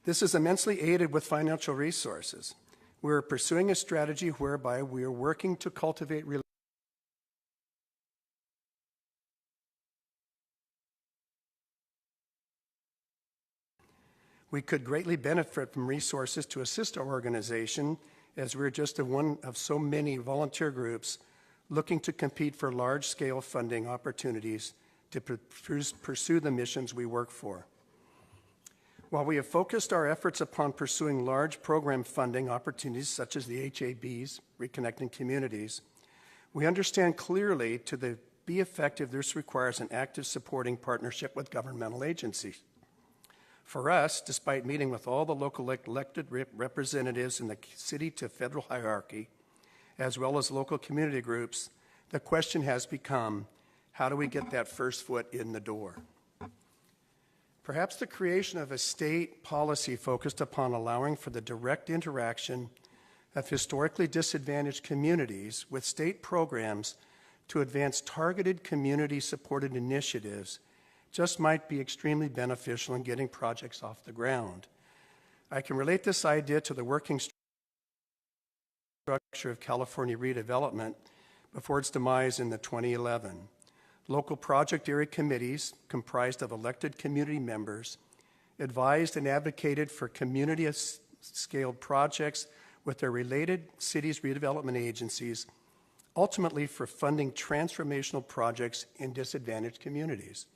This is immensely aided with financial resources. We are pursuing a strategy whereby we are working to cultivate We could greatly benefit from resources to assist our organization, as we're just one of so many volunteer groups looking to compete for large-scale funding opportunities to pursue the missions we work for. While we have focused our efforts upon pursuing large program funding opportunities such as the HAB's, Reconnecting Communities, we understand clearly to be effective, this requires an active supporting partnership with governmental agencies. For us, despite meeting with all the local elected representatives in the city to federal hierarchy, as well as local community groups, the question has become, how do we get that first foot in the door? Perhaps the creation of a state policy focused upon allowing for the direct interaction of historically disadvantaged communities with state programs to advance targeted community-supported initiatives just might be extremely beneficial in getting projects off the ground. I can relate this idea to the working structure of California redevelopment before its demise in 2011. Local project area committees comprised of elected community members advised and advocated for community-scaled projects with their related cities' redevelopment agencies, ultimately for funding transformational projects in disadvantaged communities.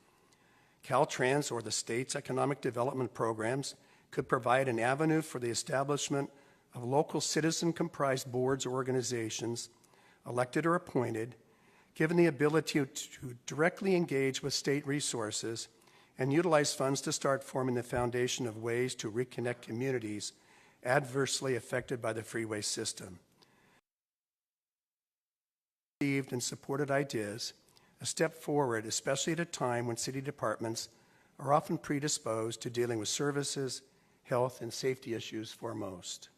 Caltrans, or the state's economic development programs, could provide an avenue for the establishment of local citizen-comprised boards or organizations, elected or appointed, given the ability to directly engage with state resources and utilize funds to start forming the foundation of ways to reconnect communities adversely affected by the freeway system. Received and supported ideas, a step forward, especially at a time when city departments are often predisposed to dealing with services, health, and safety issues foremost.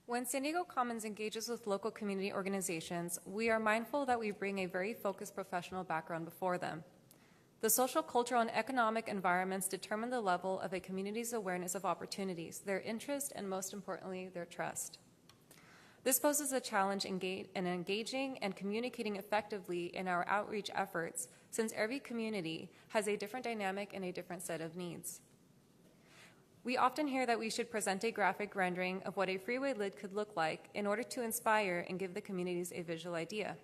When San Diego Commons engages with local community organizations, we are mindful that we bring a very focused professional background before them. The social, cultural, and economic environments determine the level of a community's awareness of opportunities, their interest, and most importantly, their trust. This poses a challenge in engaging and communicating effectively in our outreach efforts, since every community has a different dynamic and a different set of needs. We often hear that we should present a graphic rendering of what a freeway lid could look like in order to inspire and give the communities a visual idea.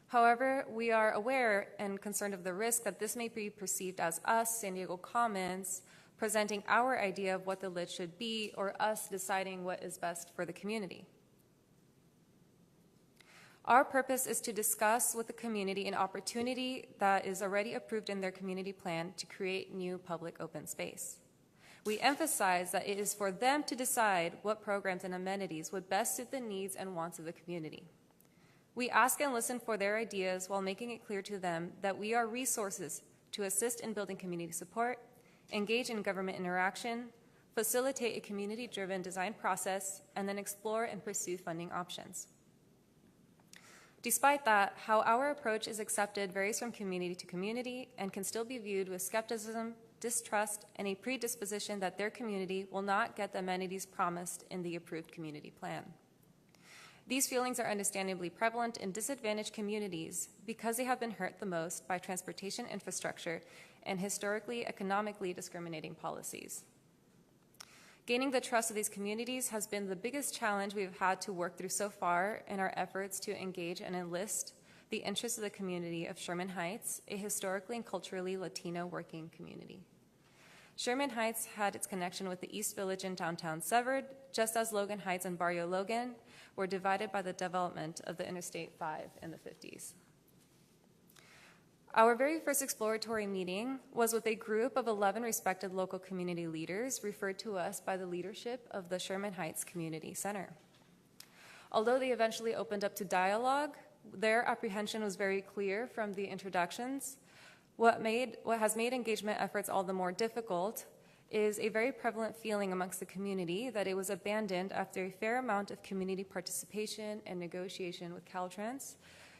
However, we are aware and concerned of the risk that this may be perceived as us, San Diego Commons, presenting our idea of what the lid should be, or us deciding what is best for the community. Our purpose is to discuss with the community an opportunity that is already approved in their community plan to create new public open space. We emphasize that it is for them to decide what programs and amenities would best suit the needs and wants of the community. We ask and listen for their ideas while making it clear to them that we are resources to assist in building community support, engage in government interaction, facilitate a community-driven design process, and then explore and pursue funding options. Despite that, how our approach is accepted varies from community to community and can still be viewed with skepticism, distrust, and a predisposition that their community will not get the amenities promised in the approved community plan. These feelings are understandably prevalent in disadvantaged communities because they have been hurt the most by transportation infrastructure and historically economically discriminating policies. Gaining the trust of these communities has been the biggest challenge we've had to work through so far in our efforts to engage and enlist the interests of the community of Sherman Heights, a historically and culturally Latino working community. Sherman Heights had its connection with the East Village and downtown severed, just as Logan Heights and Barrio Logan were divided by the development of the Interstate 5 in the 50s. Our very first exploratory meeting was with a group of 11 respected local community leaders referred to us by the leadership of the Sherman Heights Community Center. Although they eventually opened up to dialogue, their apprehension was very clear from the introductions. What has made engagement efforts all the more difficult is a very prevalent feeling amongst the community that it was abandoned after a fair amount of community participation and negotiation with Caltrans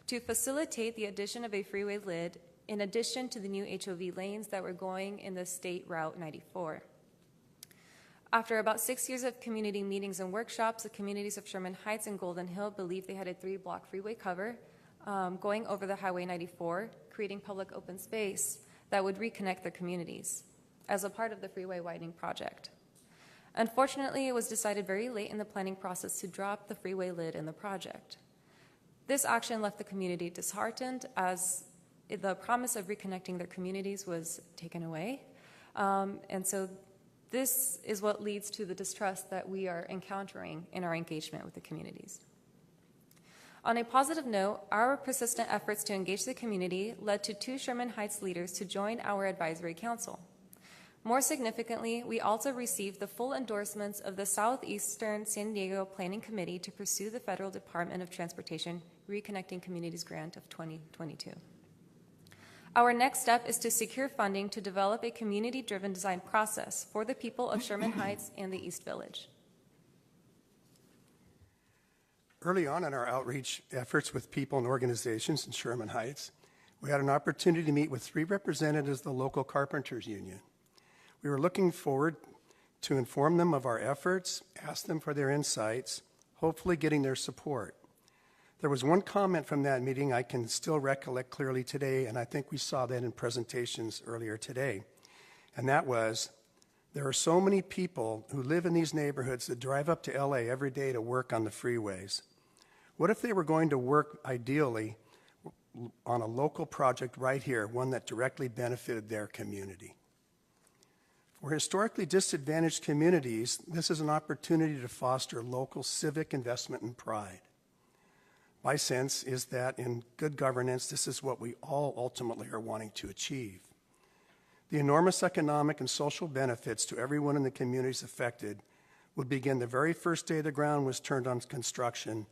to facilitate the addition of a freeway lid in addition to the new HOV lanes that were going in the State Route 94. After about 6 years of community meetings and workshops, the communities of Sherman Heights and Golden Hill believed they had a 3-block freeway cover going over the Highway 94, creating public open space that would reconnect their communities as a part of the freeway widening project. Unfortunately, it was decided very late in the planning process to drop the freeway lid in the project. This action left the community disheartened as the promise of reconnecting their communities was taken away. And so this is what leads to the distrust that we are encountering in our engagement with the communities. On a positive note, our persistent efforts to engage the community led to 2 Sherman Heights leaders to join our advisory council. More significantly, we also received the full endorsements of the Southeastern San Diego Planning Committee to pursue the Federal Department of Transportation Reconnecting Communities Grant of 2022. Our next step is to secure funding to develop a community-driven design process for the people of Sherman Heights and the East Village. Early on in our outreach efforts with people and organizations in Sherman Heights, we had an opportunity to meet with 3 representatives of the local carpenters union. We were looking forward to inform them of our efforts, ask them for their insights, hopefully getting their support. There was one comment from that meeting I can still recollect clearly today, and I think we saw that in presentations earlier today, and that was, There are so many people who live in these neighborhoods that drive up to LA every day to work on the freeways. What if they were going to work, ideally, on a local project right here, one that directly benefited their community? For historically disadvantaged communities, this is an opportunity to foster local civic investment and pride. My sense is that in good governance, this is what we all ultimately are wanting to achieve. The enormous economic and social benefits to everyone in the communities affected would begin the very first day the ground was turned on construction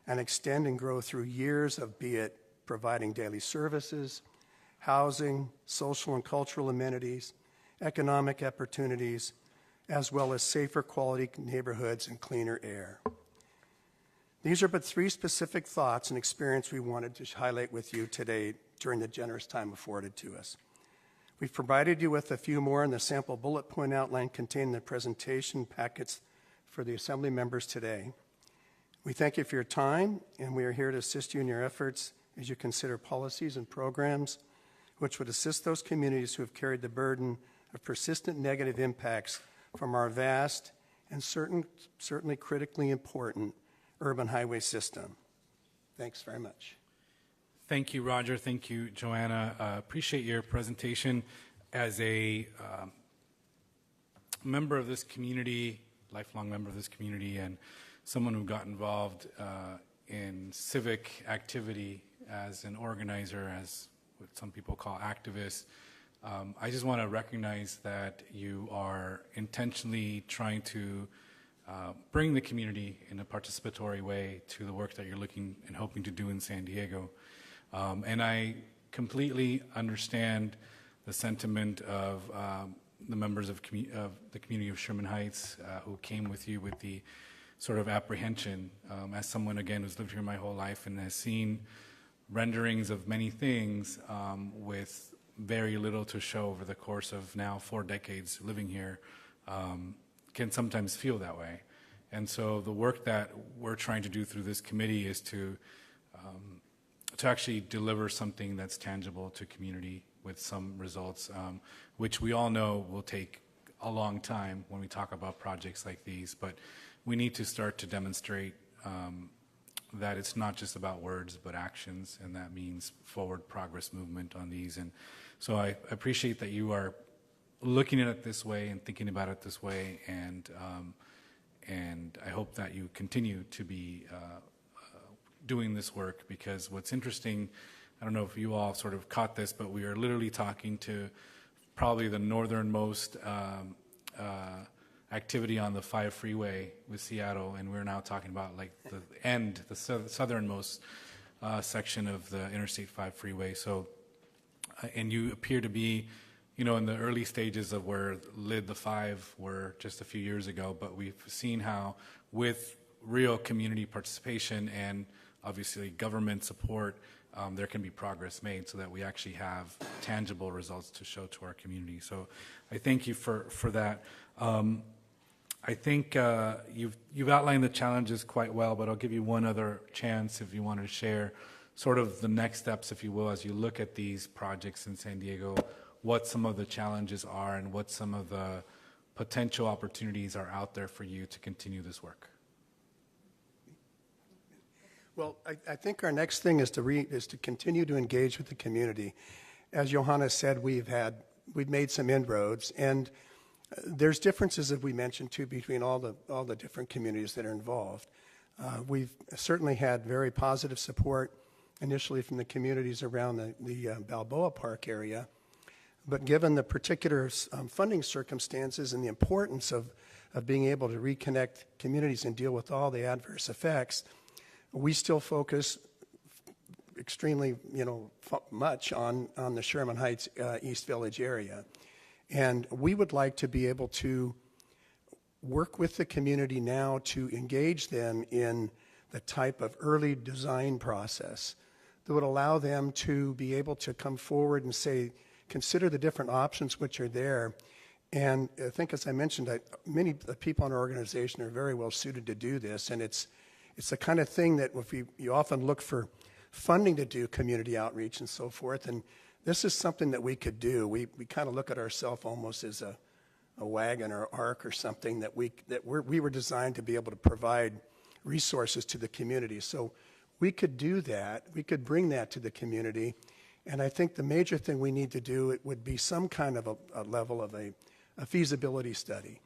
and extend and grow through years of, be it providing daily services, housing, social and cultural amenities, economic opportunities, as well as safer quality neighborhoods and cleaner air. These are but three specific thoughts and experience we wanted to highlight with you today during the generous time afforded to us. We've provided you with a few more in the sample bullet point outline contained in the presentation packets for the Assembly members today. We thank you for your time, and we are here to assist you in your efforts as you consider policies and programs which would assist those communities who have carried the burden of persistent negative impacts from our vast and certainly critically important urban highway system. Thanks very much. Thank you, Roger. Thank you, Joanna. Appreciate your presentation. As a member of this community, lifelong member of this community, and someone who got involved in civic activity as an organizer, as what some people call activists, I just want to recognize that you are intentionally trying to bring the community in a participatory way to the work that you're looking and hoping to do in San Diego. And I completely understand the sentiment of the members of the community of Sherman Heights who came with you with the sort of apprehension. As someone, again, who's lived here my whole life and has seen renderings of many things with very little to show over the course of now 4 decades living here, can sometimes feel that way. And so the work that we're trying to do through this committee is to actually deliver something that's tangible to community with some results, which we all know will take a long time when we talk about projects like these, but we need to start to demonstrate that it's not just about words but actions, and that means forward progress movement on these. And so I appreciate that you are looking at it this way and thinking about it this way, and I hope that you continue to be doing this work, because what's interesting, I don't know if you all sort of caught this, but we are literally talking to probably the northernmost activity on the 5 freeway with Seattle, and we're now talking about like the southernmost section of the Interstate 5 freeway. So, and you appear to be, you know, in the early stages of where LID the 5 were just a few years ago, but we've seen how with real community participation and obviously government support, there can be progress made so that we actually have tangible results to show to our community. So I thank you for that. I think you've outlined the challenges quite well, but I'll give you one other chance if you want to share sort of the next steps, if you will, as you look at these projects in San Diego, what some of the challenges are and what some of the potential opportunities are out there for you to continue this work. Well, I think our next thing is to continue to engage with the community. As Johanna said, we've made some inroads, and there's differences, as we mentioned too, between all the different communities that are involved. We've certainly had very positive support initially from the communities around the Balboa Park area, but given the particular funding circumstances and the importance of being able to reconnect communities and deal with all the adverse effects, we still focus extremely, much on the Sherman Heights East Village area. And we would like to be able to work with the community now to engage them in the type of early design process that would allow them to be able to come forward and say, consider the different options which are there. And I think, as I mentioned, many of the people in our organization are very well suited to do this, and it's the kind of thing that if you often look for funding to do community outreach and so forth, and this is something that we could do. We kind of look at ourselves almost as a wagon or ark or something that we were designed to be able to provide resources to the community. So we could do that. We could bring that to the community. And I think the major thing we need to do, it would be some kind of a level of a feasibility study.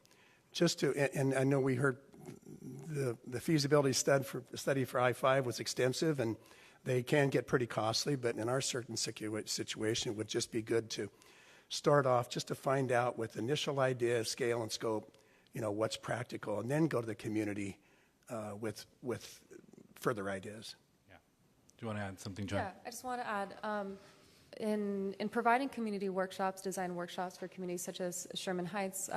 Just to, and I know we heard the feasibility study for I-5 was extensive, and they can get pretty costly, but in our certain situation, it would just be good to start off just to find out with initial ideas, scale and scope, what's practical, and then go to the community with further ideas. Yeah. Do you want to add something, John? Yeah, I just want to add, in providing community workshops, design workshops for communities such as Sherman Heights,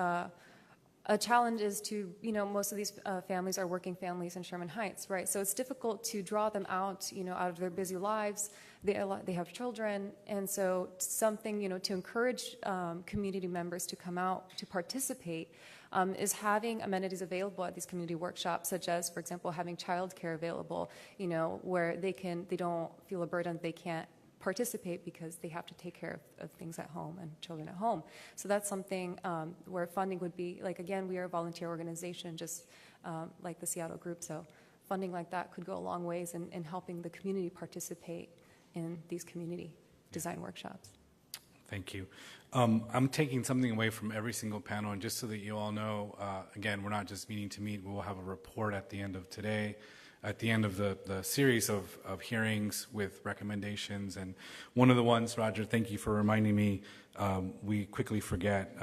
a challenge is to, most of these families are working families in Sherman Heights, right? So it's difficult to draw them out, out of their busy lives. They have children, and so something, to encourage community members to come out to participate is having amenities available at these community workshops, such as, for example, having childcare available, where they don't feel a burden they can't participate because they have to take care of things at home and children at home. So that's something where funding would be, like, again, we are a volunteer organization, just like the Seattle group, so funding like that could go a long ways in helping the community participate in these community design workshops. Thank you. I'm taking something away from every single panel, and just so that you all know, again, we're not just meeting to meet, we will have a report at the end of today, at the end of the series of hearings with recommendations. And one of the ones, Roger, thank you for reminding me, we quickly forget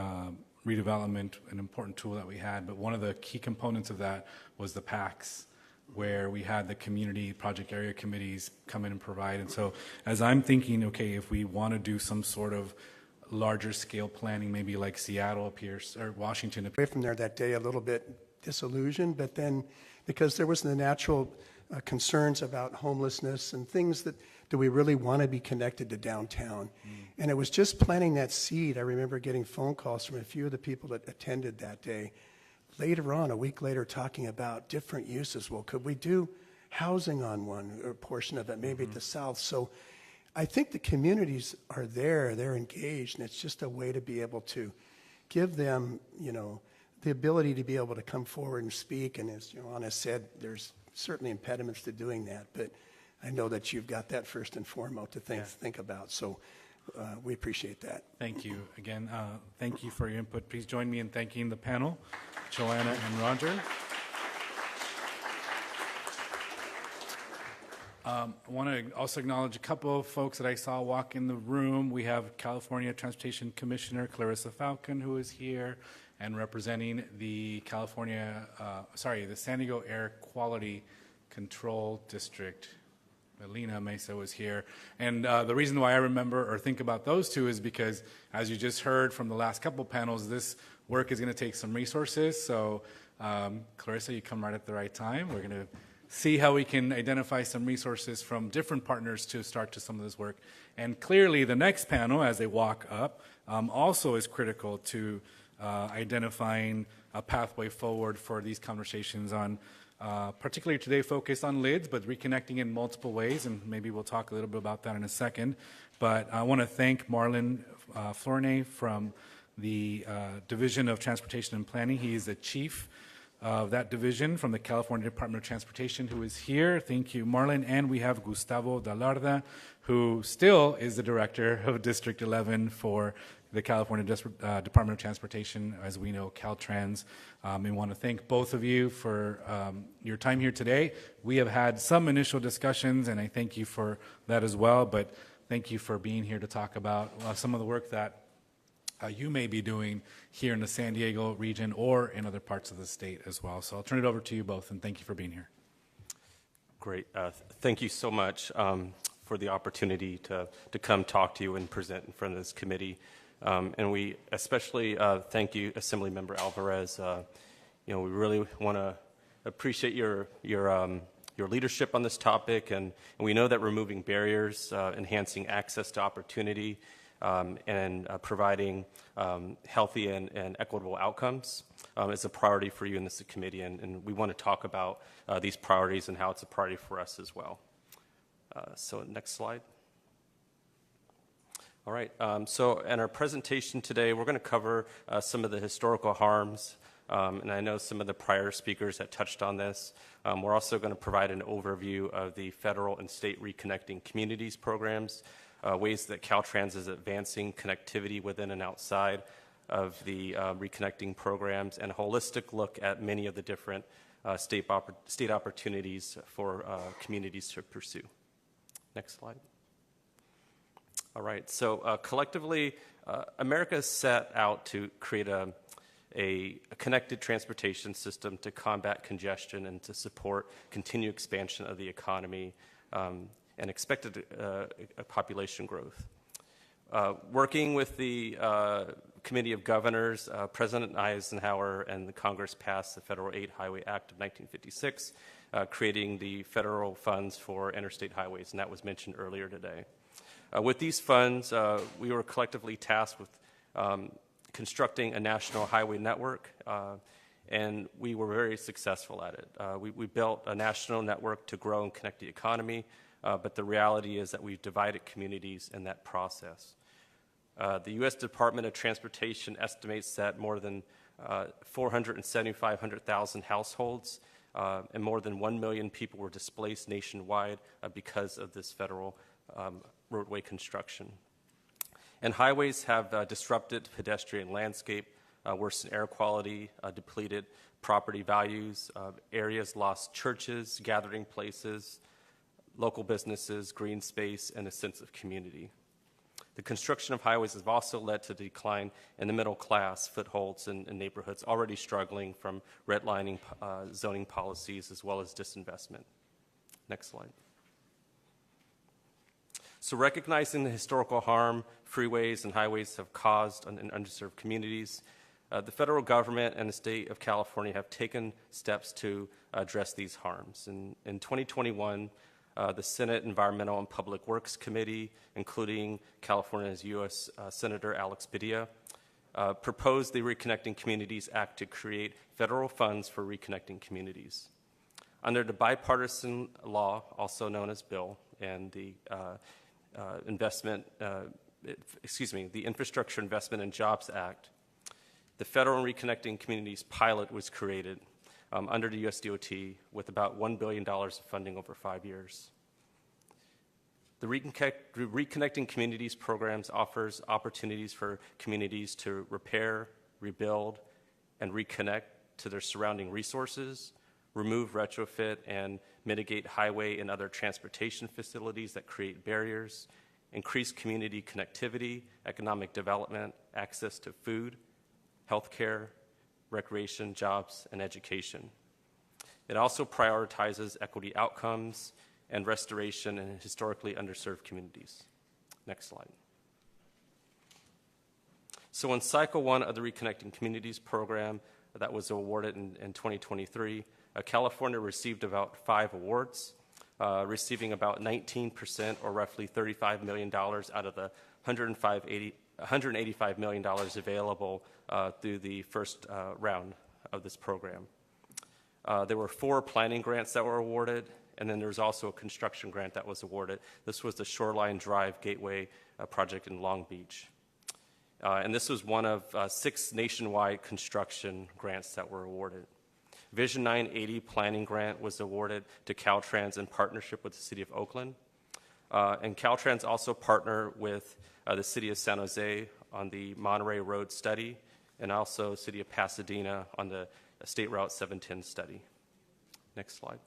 redevelopment, an important tool that we had, but one of the key components of that was the PACs, where we had the community project area committees come in and provide. And so as I'm thinking, okay, if we want to do some sort of larger scale planning, maybe like Seattle appears, or Washington appears. Away from there that day a little bit disillusioned, but then because there was the natural concerns about homelessness and things that, do we really want to be connected to downtown? And it was just planting that seed. I remember getting phone calls from a few of the people that attended that day. Later on, a week later, talking about different uses. Well, could we do housing on one or portion of it, maybe at the south? So I think the communities are there, they're engaged, and it's just a way to be able to give them, the ability to be able to come forward and speak. And as Anna said, there's certainly impediments to doing that, but I know that you've got that first and foremost to think about. So we appreciate that. Thank you. Again, thank you for your input. Please join me in thanking the panel, Joanna and Roger. I want to also acknowledge a couple of folks that I saw walk in the room. We have California Transportation Commissioner Clarissa Falcon, who is here, and representing the the San Diego Air Quality Control District. Melina Mesa was here. And the reason why I remember or think about those two is because, as you just heard from the last couple panels, this work is going to take some resources. So Clarissa, you come right at the right time. We're going to see how we can identify some resources from different partners to start to some of this work. And clearly the next panel, as they walk up, also is critical to identifying a pathway forward for these conversations on, particularly today focused on lids, but reconnecting in multiple ways, and maybe we'll talk a little bit about that in a second. But I want to thank Marlon Flornay from the Division of Transportation and Planning. He is the chief of that division from the California Department of Transportation, who is here. Thank you, Marlon. And we have Gustavo Dalarda, who still is the director of District 11 for the California Department of Transportation, as we know, Caltrans. We want to thank both of you for your time here today. We have had some initial discussions, and I thank you for that as well, but thank you for being here to talk about some of the work that you may be doing here in the San Diego region or in other parts of the state as well. So I'll turn it over to you both, and thank you for being here. Great. Thank you so much for the opportunity to come talk to you and present in front of this committee. And we especially thank you, Assemblymember Alvarez. We really want to appreciate your leadership on this topic, and we know that removing barriers, enhancing access to opportunity, and providing healthy and equitable outcomes is a priority for you in this committee, and we want to talk about these priorities and how it's a priority for us as well. So next slide. All right, so in our presentation today, we're going to cover some of the historical harms, and I know some of the prior speakers have touched on this. We're also going to provide an overview of the federal and state Reconnecting Communities programs, ways that Caltrans is advancing connectivity within and outside of the Reconnecting programs, and a holistic look at many of the different state opportunities for communities to pursue. Next slide. All right, so collectively, America set out to create a connected transportation system to combat congestion and to support continued expansion of the economy and expected population growth. Working with the Committee of Governors, President Eisenhower and the Congress passed the Federal Aid Highway Act of 1956, creating the federal funds for interstate highways, and that was mentioned earlier today. With these funds, we were collectively tasked with constructing a national highway network, and we were very successful at it. We built a national network to grow and connect the economy, but the reality is that we've divided communities in that process. The U.S. Department of Transportation estimates that more than 475,000 households and more than 1 million people were displaced nationwide because of this federal roadway construction. And highways have disrupted pedestrian landscape, worsened air quality, depleted property values, areas lost churches, gathering places, local businesses, green space, and a sense of community. The construction of highways has also led to decline in the middle class footholds in neighborhoods already struggling from redlining zoning policies as well as disinvestment. Next slide. So recognizing the historical harm freeways and highways have caused in underserved communities, the federal government and the state of California have taken steps to address these harms. In 2021, the Senate Environmental and Public Works Committee, including California's U.S. Senator Alex Padilla, proposed the Reconnecting Communities Act to create federal funds for reconnecting communities. Under the bipartisan law, also known as bill, and the the Infrastructure Investment and Jobs Act, the Federal Reconnecting Communities pilot was created under the U.S. DOT with about $1 billion of funding over 5 years. The Reconnecting Communities programs offers opportunities for communities to repair, rebuild, and reconnect to their surrounding resources, remove, retrofit, and mitigate highway and other transportation facilities that create barriers, increase community connectivity, economic development, access to food, healthcare, recreation, jobs, and education. It also prioritizes equity outcomes and restoration in historically underserved communities. Next slide. So in Cycle 1 of the Reconnecting Communities program that was awarded in 2023, California received about 5 awards, receiving about 19% or roughly $35 million out of the $185 million available through the first round of this program. There were 4 planning grants that were awarded, and then there's also a construction grant that was awarded. This was the Shoreline Drive Gateway project in Long Beach. And this was one of 6 nationwide construction grants that were awarded. Vision 980 planning grant was awarded to Caltrans in partnership with the City of Oakland. And Caltrans also partnered with the City of San Jose on the Monterey Road study, and also City of Pasadena on the State Route 710 study. Next slide.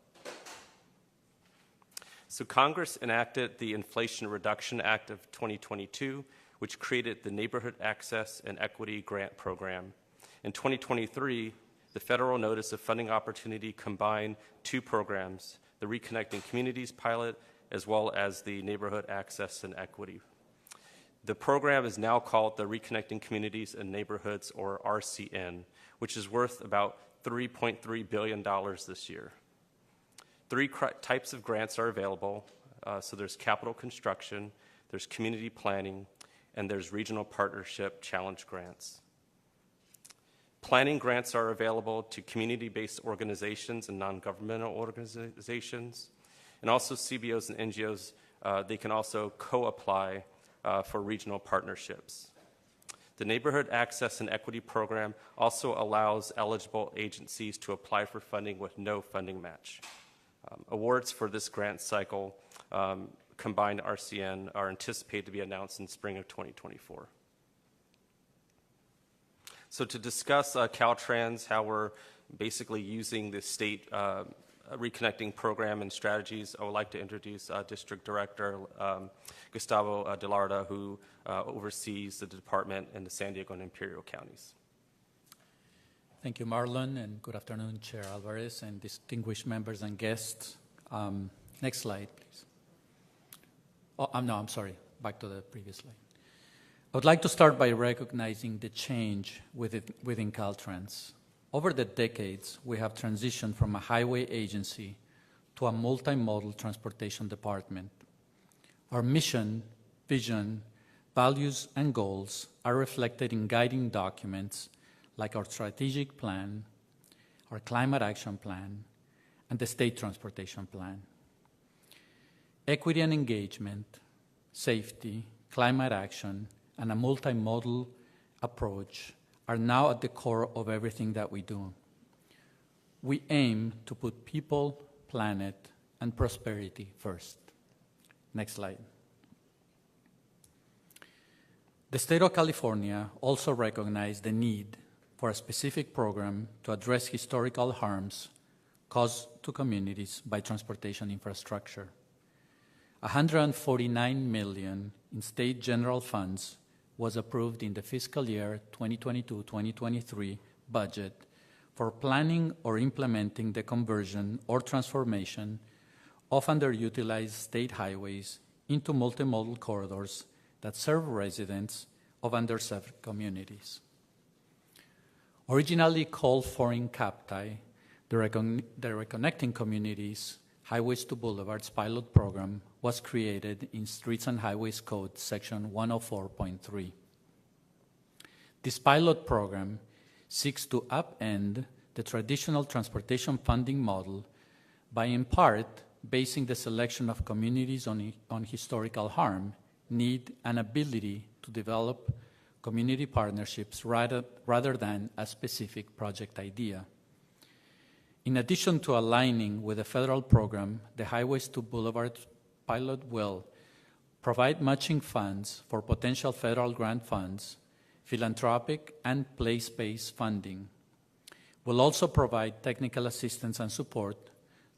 So Congress enacted the Inflation Reduction Act of 2022, which created the Neighborhood Access and Equity Grant Program. In 2023, the Federal Notice of Funding Opportunity combined 2 programs, the Reconnecting Communities pilot as well as the Neighborhood Access and Equity. The program is now called the Reconnecting Communities and Neighborhoods, or RCN, which is worth about $3.3 billion this year. 3 types of grants are available. So there's capital construction, there's community planning, and there's regional partnership challenge grants. Planning grants are available to community-based organizations and non-governmental organizations, and also CBOs and NGOs. They can also co-apply for regional partnerships. The Neighborhood Access and Equity Program also allows eligible agencies to apply for funding with no funding match. Awards for this grant cycle, combined RCN, are anticipated to be announced in spring of 2024. So to discuss Caltrans, how we're basically using the state Reconnecting program and strategies, I would like to introduce District Director Gustavo Delarda, who oversees the department in the San Diego and Imperial counties. Thank you, Marlon, and good afternoon, Chair Alvarez and distinguished members and guests. Next slide, please. Oh, no, I'm sorry. Back to the previous slide. I would like to start by recognizing the change within Caltrans. Over the decades, we have transitioned from a highway agency to a multimodal transportation department. Our mission, vision, values, and goals are reflected in guiding documents like our strategic plan, our climate action plan, and the state transportation plan. Equity and engagement, safety, climate action, and a multimodal approach are now at the core of everything that we do. We aim to put people, planet, and prosperity first. Next slide. The state of California also recognized the need for a specific program to address historical harms caused to communities by transportation infrastructure. $149 million in state general funds was approved in the fiscal year 2022-2023 budget for planning or implementing the conversion or transformation of underutilized state highways into multimodal corridors that serve residents of underserved communities. Originally called for in CAPTAI, the Reconnecting Communities Highways to Boulevards pilot program was created in Streets and Highways Code, Section 104.3. This pilot program seeks to upend the traditional transportation funding model by, in part, basing the selection of communities on historical harm, need, and ability to develop community partnerships rather than a specific project idea. In addition to aligning with the federal program, the Highways to Boulevards pilot will provide matching funds for potential federal grant funds, philanthropic and place-based funding. Will also provide technical assistance and support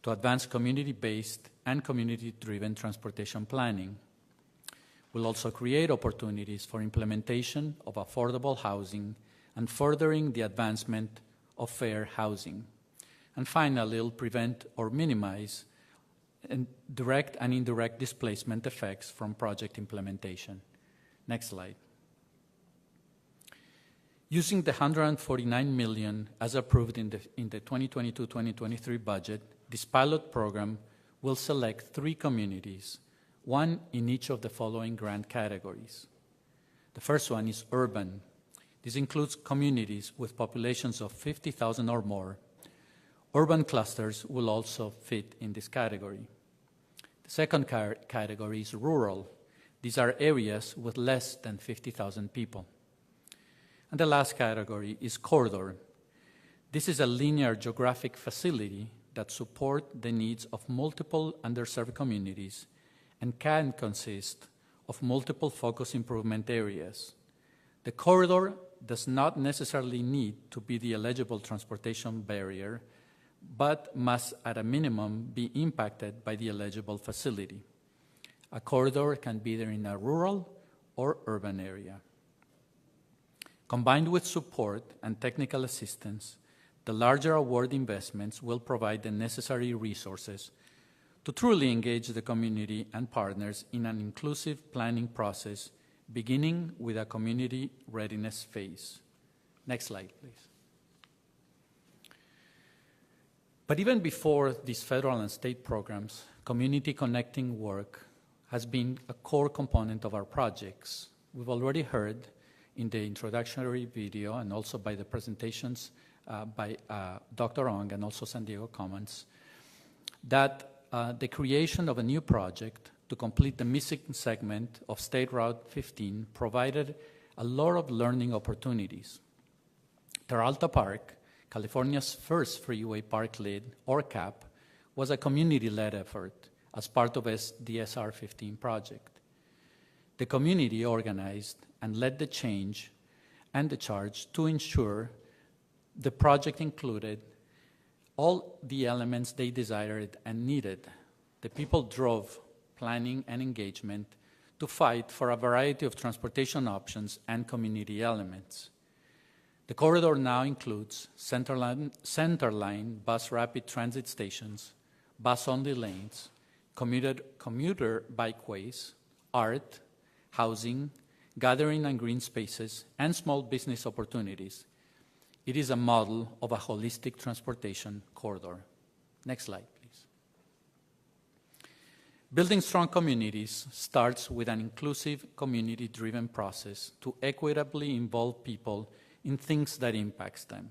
to advance community-based and community-driven transportation planning. Will also create opportunities for implementation of affordable housing and furthering the advancement of fair housing. And finally, it will prevent or minimize direct and indirect displacement effects from project implementation. Next slide. Using the $149 million as approved in the 2022-2023 budget, this pilot program will select 3 communities, one in each of the following grant categories. The first one is urban. This includes communities with populations of 50,000 or more. Urban clusters will also fit in this category. The second category is rural. These are areas with less than 50,000 people. And the last category is corridor. This is a linear geographic facility that supports the needs of multiple underserved communities and can consist of multiple focus improvement areas. The corridor does not necessarily need to be the eligible transportation barrier, but must at a minimum be impacted by the eligible facility. A corridor can be either in a rural or urban area. Combined with support and technical assistance, the larger award investments will provide the necessary resources to truly engage the community and partners in an inclusive planning process, beginning with a community readiness phase. Next slide, please. But even before these federal and state programs, community connecting work has been a core component of our projects. We've already heard in the introductory video and also by the presentations by Dr. Ong and also San Diego Commons that the creation of a new project to complete the missing segment of State Route 15 provided a lot of learning opportunities. Terralta Park, California's first freeway parklet, or CAP, was a community-led effort as part of the SR 15 project. The community organized and led the change and the charge to ensure the project included all the elements they desired and needed. The people drove planning and engagement to fight for a variety of transportation options and community elements. The corridor now includes centerline bus rapid transit stations, bus-only lanes, commuter bikeways, art, housing, gathering and green spaces, and small business opportunities. It is a model of a holistic transportation corridor. Next slide, please. Building strong communities starts with an inclusive, community-driven process to equitably involve people in things that impacts them.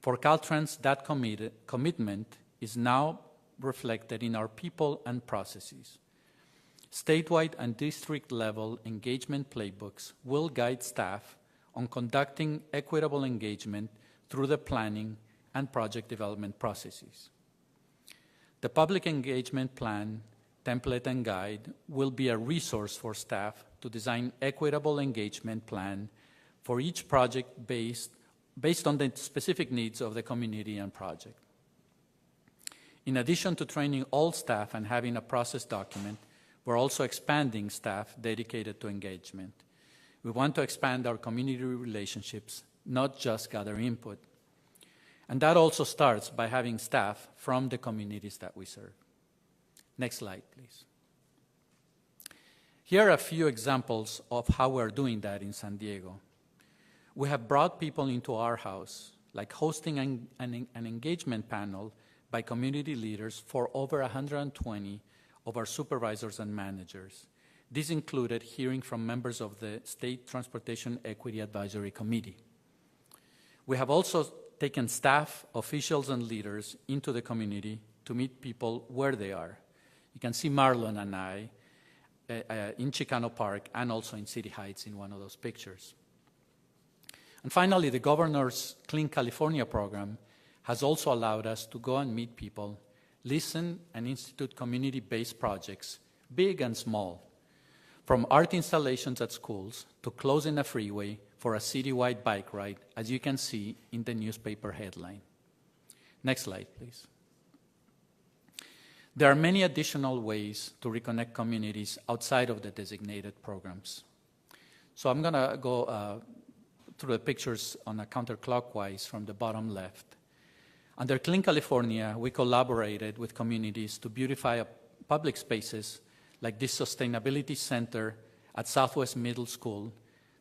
For Caltrans, that commitment is now reflected in our people and processes. Statewide and district-level engagement playbooks will guide staff on conducting equitable engagement through the planning and project development processes. The public engagement plan, template, and guide will be a resource for staff to design equitable engagement plan for each project based on the specific needs of the community and project. In addition to training all staff and having a process document, we're also expanding staff dedicated to engagement. We want to expand our community relationships, not just gather input. And that also starts by having staff from the communities that we serve. Next slide, please. Here are a few examples of how we're doing that in San Diego. We have brought people into our house, like hosting an engagement panel by community leaders for over 120 of our supervisors and managers. This included hearing from members of the State Transportation Equity Advisory Committee. We have also taken staff, officials, and leaders into the community to meet people where they are. You can see Marlon and I in Chicano Park and also in City Heights in one of those pictures. And finally, the Governor's Clean California program has also allowed us to go and meet people, listen, and institute community-based projects, big and small, from art installations at schools to closing a freeway for a citywide bike ride, as you can see in the newspaper headline. Next slide, please. There are many additional ways to reconnect communities outside of the designated programs. So I'm going to go through the pictures on a counterclockwise from the bottom left. Under Clean California, we collaborated with communities to beautify public spaces like this sustainability center at Southwest Middle School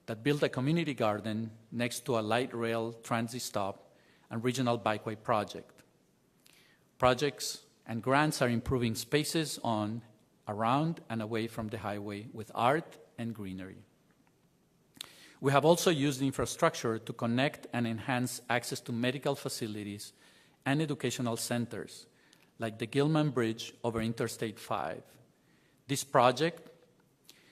that built a community garden next to a light rail transit stop and regional bikeway project. Projects and grants are improving spaces on, around, and away from the highway with art and greenery. We have also used infrastructure to connect and enhance access to medical facilities and educational centers, like the Gilman Bridge over Interstate 5. This project,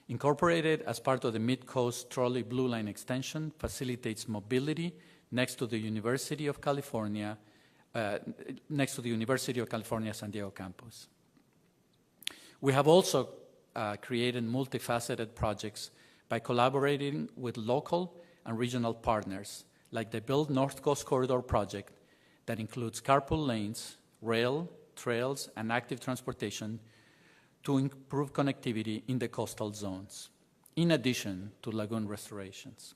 incorporated as part of the Mid-Coast Trolley Blue Line extension, facilitates mobility next to the University of California, San Diego campus. We have also created multifaceted projects by collaborating with local and regional partners, like the Build North Coast Corridor project that includes carpool lanes, rail, trails, and active transportation to improve connectivity in the coastal zones, in addition to lagoon restorations.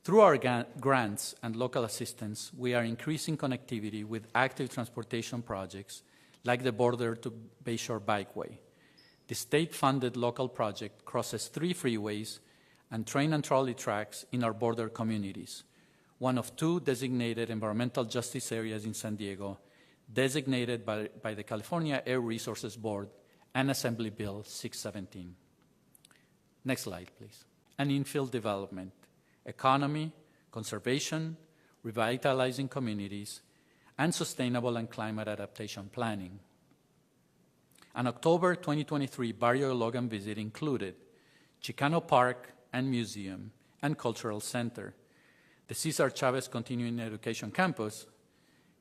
Through our grants and local assistance, we are increasing connectivity with active transportation projects like the Border to Bayshore Bikeway. The state-funded local project crosses 3 freeways and train and trolley tracks in our border communities, one of 2 designated environmental justice areas in San Diego, designated by the California Air Resources Board and Assembly Bill 617. Next slide, please. And infill development, economy, conservation, revitalizing communities, and sustainable and climate adaptation planning. An October 2023 Barrio Logan visit included Chicano Park and Museum and Cultural Center, the César Chávez Continuing Education Campus,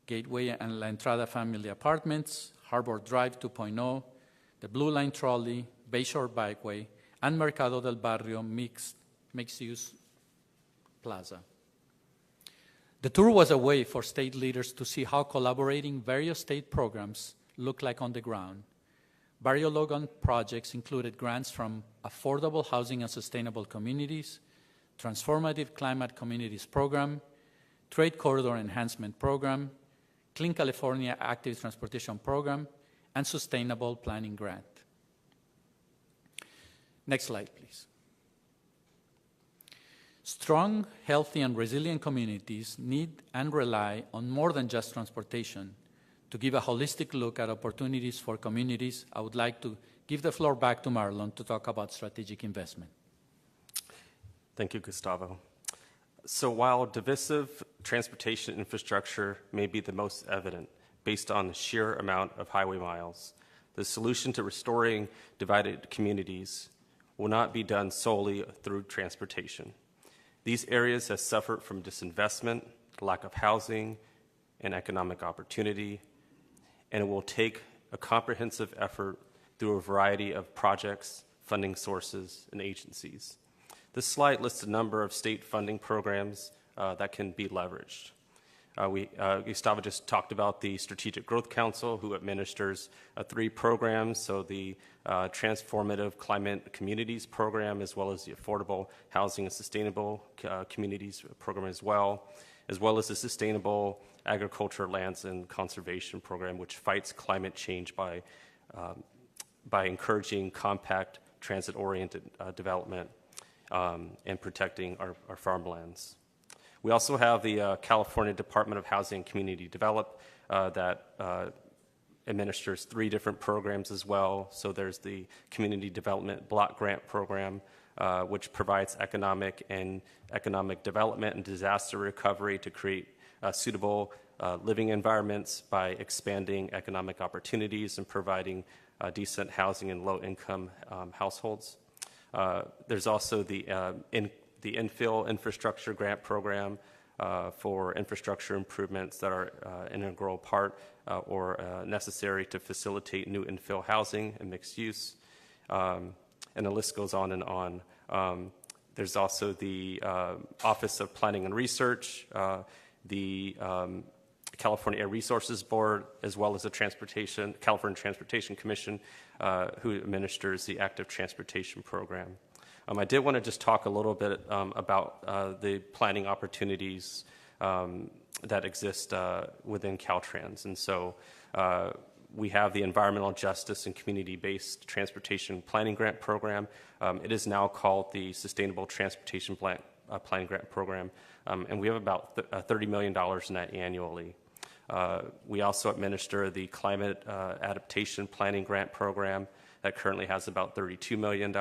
Gateway and La Entrada Family Apartments, Harbor Drive 2.0, the Blue Line Trolley, Bayshore Bikeway, and Mercado del Barrio mixed-use plaza. The tour was a way for state leaders to see how collaborating various state programs look like on the ground. Barrio Logan projects included grants from Affordable Housing and Sustainable Communities, Transformative Climate Communities Program, Trade Corridor Enhancement Program, Clean California Active Transportation Program, and Sustainable Planning Grant. Next slide, please. Strong, healthy, and resilient communities need and rely on more than just transportation. To give a holistic look at opportunities for communities, I would like to give the floor back to Marlon to talk about strategic investment. Thank you, Gustavo. So while divisive transportation infrastructure may be the most evident based on the sheer amount of highway miles, the solution to restoring divided communities will not be done solely through transportation. These areas have suffered from disinvestment, lack of housing, and economic opportunity, and it will take a comprehensive effort through a variety of projects, funding sources, and agencies. This slide lists a number of state funding programs that can be leveraged. Gustavo just talked about the Strategic Growth Council, who administers 3 programs, so the Transformative Climate Communities Program, as well as the Affordable Housing and Sustainable Communities Program as well as the Sustainable Agriculture, Lands, and Conservation Program, which fights climate change by encouraging compact, transit-oriented development and protecting our farmlands. We also have the California Department of Housing and Community Development that administers 3 different programs as well. So there's the Community Development Block Grant Program, which provides economic development and disaster recovery to create suitable living environments by expanding economic opportunities and providing decent housing in low-income households. There's also the Infill Infrastructure Grant Program for infrastructure improvements that are an integral part or necessary to facilitate new infill housing and mixed use. And the list goes on and on. There's also the Office of Planning and Research, the California Air Resources Board, as well as the California Transportation Commission, who administers the Active Transportation Program. I did want to just talk a little bit about the planning opportunities that exist within Caltrans. And so we have the Environmental Justice and Community-Based Transportation Planning Grant Program. It is now called the Sustainable Transportation Planning Grant Program, and we have about $30 million in that annually. We also administer the Climate Adaptation Planning Grant Program that currently has about $32 million,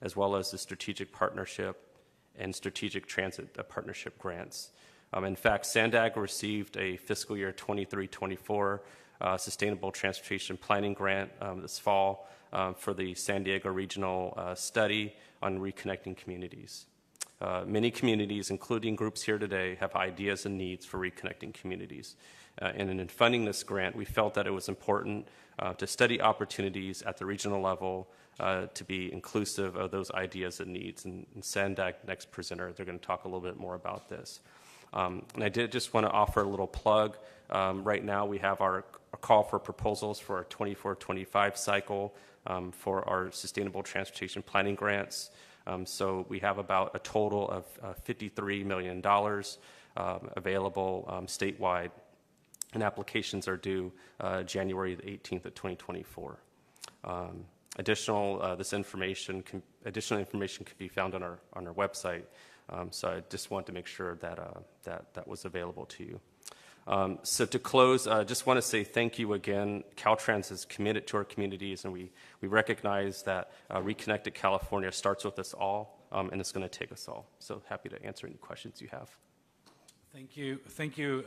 as well as the Strategic Partnership and Strategic Transit Partnership grants. In fact, SANDAG received a fiscal year 23-24 Sustainable Transportation Planning Grant this fall for the San Diego Regional Study on Reconnecting Communities. Many communities, including groups here today, have ideas and needs for reconnecting communities. And in funding this grant, we felt that it was important to study opportunities at the regional level to be inclusive of those ideas and needs. And SANDAG, next presenter, they're going to talk a little bit more about this. And I did just want to offer a little plug. Right now, we have our call for proposals for our 24-25 cycle for our Sustainable Transportation Planning grants. So we have about a total of $53 million available statewide, and applications are due January the 18th of 2024. Additional information can be found on our website. So I just want to make sure that that was available to you. So to close, I just want to say thank you again. Caltrans is committed to our communities, and we recognize that Reconnected California starts with us all, and it's going to take us all. So happy to answer any questions you have. Thank you,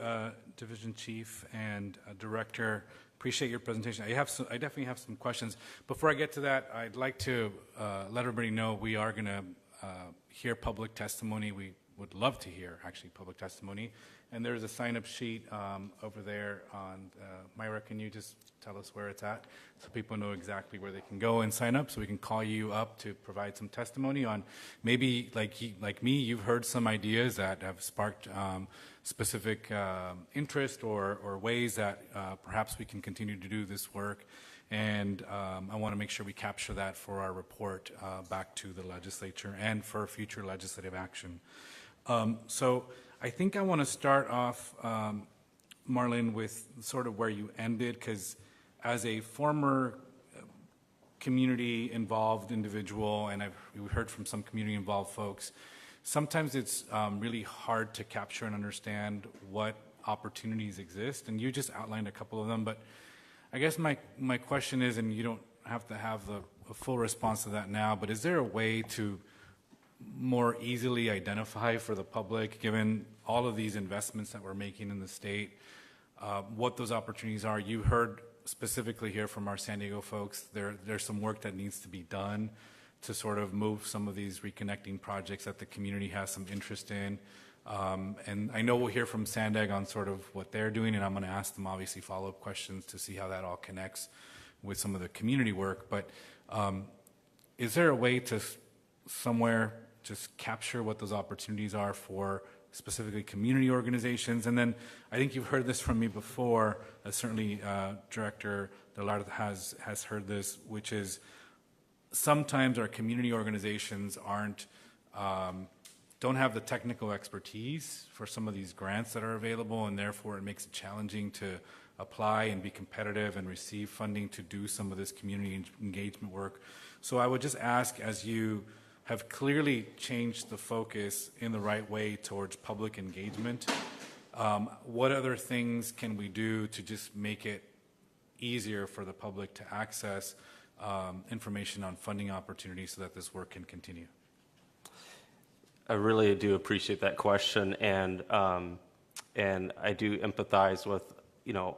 Division Chief and Director. Appreciate your presentation. I definitely have some questions. Before I get to that, I'd like to let everybody know we are going to hear public testimony. We would love to hear, actually, public testimony. And there's a sign-up sheet over there on Myra. Can you just tell us where it's at so people know exactly where they can go and sign up so we can call you up to provide some testimony on maybe, like me, you've heard some ideas that have sparked specific interest or ways that perhaps we can continue to do this work. And I want to make sure we capture that for our report back to the legislature and for future legislative action. So I think I want to start off, Marlon, with sort of where you ended, because as a former community-involved individual, and we've heard from some community-involved folks, sometimes it's really hard to capture and understand what opportunities exist, and you just outlined a couple of them, but I guess my question is, and you don't have to have a full response to that now, but is there a way to more easily identify for the public, given all of these investments that we're making in the state, what those opportunities are? You heard specifically here from our San Diego folks, there's some work that needs to be done to sort of move some of these reconnecting projects that the community has some interest in. And I know we'll hear from Sandag on sort of what they're doing, and I'm going to ask them obviously follow-up questions to see how that all connects with some of the community work. But is there a way to somewhere just capture what those opportunities are for specifically community organizations? And then I think you've heard this from me before, certainly Director Delard has heard this, which is sometimes our community organizations don't have the technical expertise for some of these grants that are available, and therefore it makes it challenging to apply and be competitive and receive funding to do some of this community engagement work. So I would just ask, as you have clearly changed the focus in the right way towards public engagement, what other things can we do to just make it easier for the public to access information on funding opportunities so that this work can continue? I really do appreciate that question, and I do empathize with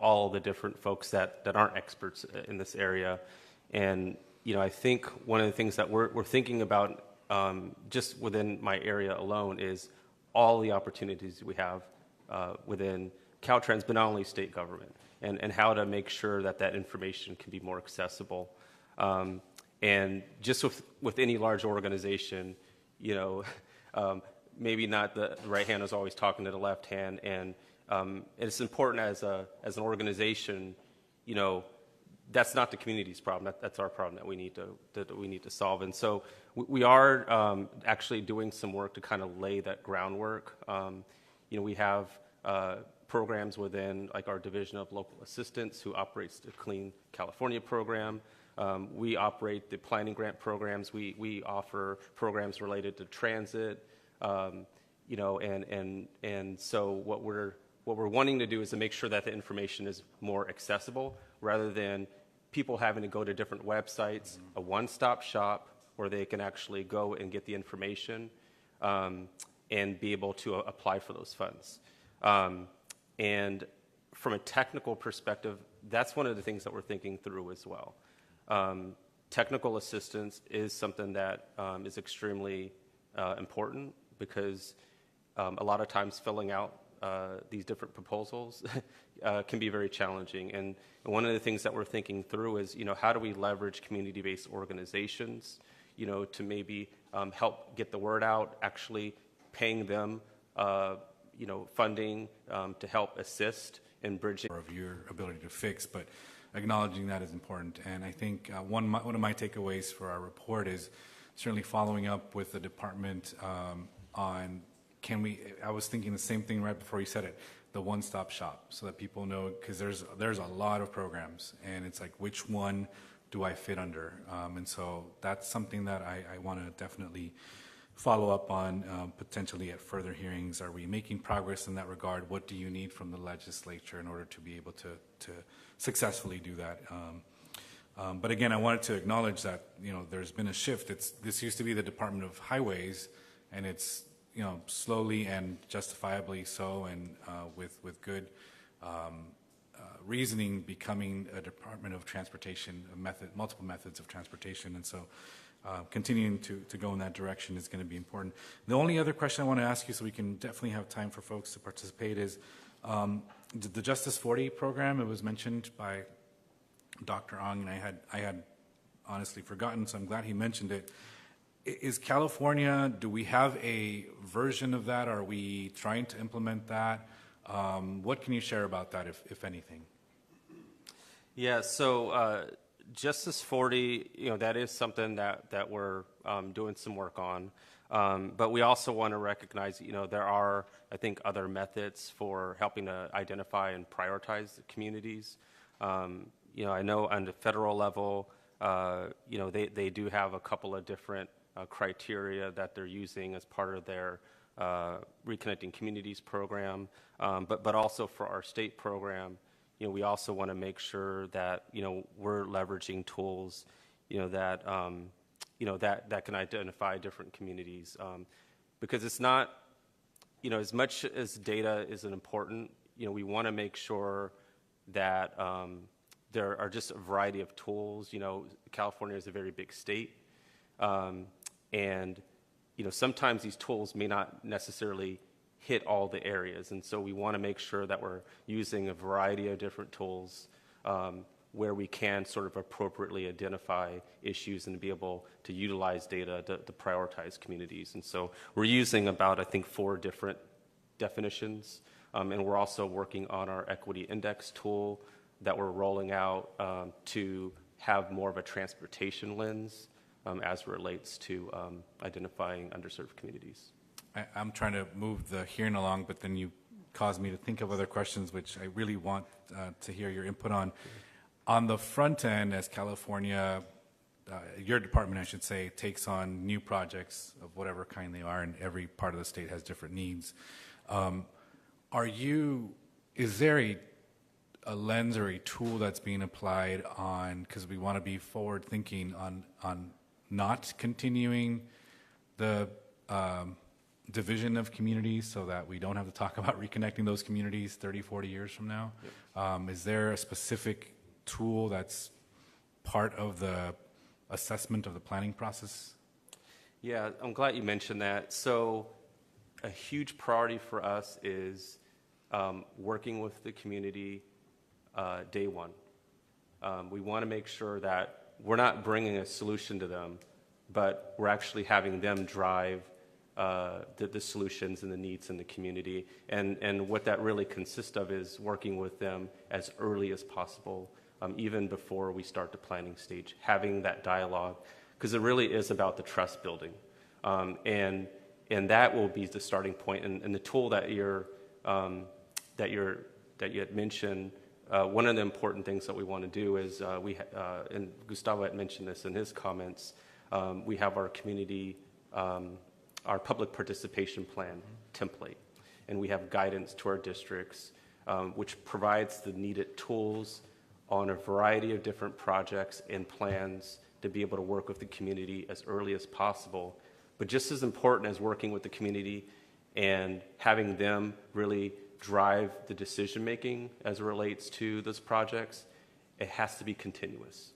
all the different folks that aren't experts in this area. And I think one of the things that we're thinking about just within my area alone is all the opportunities we have within Caltrans, but not only state government, and how to make sure that information can be more accessible. And just with any large organization, maybe not the right hand is always talking to the left hand, and it's important as an organization, that's not the community's problem. That's our problem that we need to solve. And so we are actually doing some work to kind of lay that groundwork. We have programs within like our Division of Local Assistance who operates the Clean California program. We operate the planning grant programs. We offer programs related to transit, and so what we're wanting to do is to make sure that the information is more accessible rather than people having to go to different websites, a one-stop shop where they can actually go and get the information and be able to apply for those funds. And from a technical perspective, that's one of the things that we're thinking through as well. Technical assistance is something that is extremely important because a lot of times filling out these different proposals can be very challenging. And one of the things that we're thinking through is, how do we leverage community-based organizations, to maybe help get the word out, actually paying them, funding to help assist in bridging. Of your ability to fix, but acknowledging that is important. And I think one of my takeaways for our report is certainly following up with the department on I was thinking the same thing right before you said it, the one-stop shop, so that people know, because there's a lot of programs, and it's like, which one do I fit under? And so that's something that I want to definitely follow up on, potentially at further hearings. Are we making progress in that regard? What do you need from the legislature in order to be able to successfully do that? But again, I wanted to acknowledge that there's been a shift. This used to be the Department of Highways, and it's slowly and justifiably so, and with good reasoning, becoming a Department of Transportation, multiple methods of transportation, and so continuing to go in that direction is going to be important. The only other question I want to ask you, so we can definitely have time for folks to participate, is the Justice 40 program. It was mentioned by Dr. Ong, and I had honestly forgotten, so I'm glad he mentioned it. Is California, do we have a version of that? Are we trying to implement that? What can you share about that, if anything? Yeah, so Justice 40, that is something that we're doing some work on. But we also want to recognize, there are, I think, other methods for helping to identify and prioritize the communities. I know on the federal level, they do have a couple of different criteria that they're using as part of their Reconnecting Communities program. But also for our state program, we also want to make sure that, we're leveraging tools, that can identify different communities. Because it's not, as much as data is important, we want to make sure that there are just a variety of tools. California is a very big state. And, sometimes these tools may not necessarily hit all the areas. And so we want to make sure that we're using a variety of different tools where we can sort of appropriately identify issues and be able to utilize data to prioritize communities. And so we're using about, I think, 4 different definitions. And we're also working on our equity index tool that we're rolling out to have more of a transportation lens as it relates to identifying underserved communities. I'm trying to move the hearing along, but then you caused me to think of other questions, which I really want to hear your input on. On the front end, as California, your department, I should say, takes on new projects of whatever kind they are, and every part of the state has different needs. Is there a lens or a tool that's being applied on, because we want to be forward thinking on not continuing the division of communities so that we don't have to talk about reconnecting those communities 30, 40 years from now? Yep. Is there a specific tool that's part of the assessment of the planning process? Yeah, I'm glad you mentioned that. So a huge priority for us is working with the community day one. We want to make sure that we're not bringing a solution to them, but we're actually having them drive the solutions and the needs in the community. And what that really consists of is working with them as early as possible, even before we start the planning stage, having that dialogue, because it really is about the trust building. And that will be the starting point. And the tool that you had mentioned, one of the important things that we want to do is and Gustavo had mentioned this in his comments, we have our community, our public participation plan template, and we have guidance to our districts, which provides the needed tools on a variety of different projects and plans to be able to work with the community as early as possible. But just as important as working with the community and having them really drive the decision making as it relates to those projects, it has to be continuous.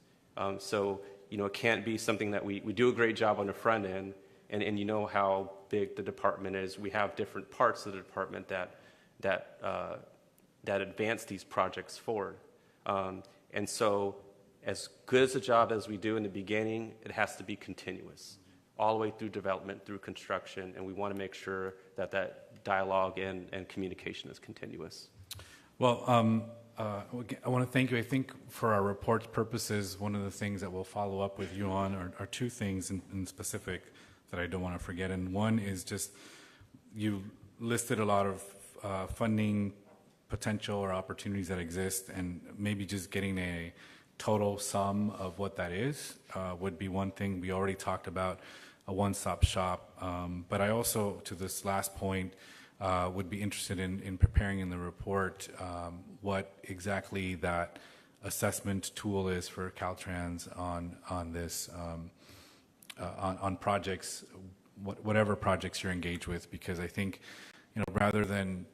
So it can't be something that we do a great job on the front end, and you know how big the department is. We have different parts of the department that advance these projects forward. And so as good as a job as we do in the beginning, it has to be continuous, all the way through development, through construction, and we want to make sure that dialogue and communication is continuous. Well, I want to thank you. I think for our report's purposes, one of the things that we'll follow up with you on are 2 things in specific that I don't want to forget. And one is just you listed a lot of funding potential or opportunities that exist, and maybe just getting a total sum of what that is would be one thing. We already talked about a one-stop shop, but I also, to this last point, would be interested in preparing in the report what exactly that assessment tool is for Caltrans on this on projects whatever projects you're engaged with, because I think, rather than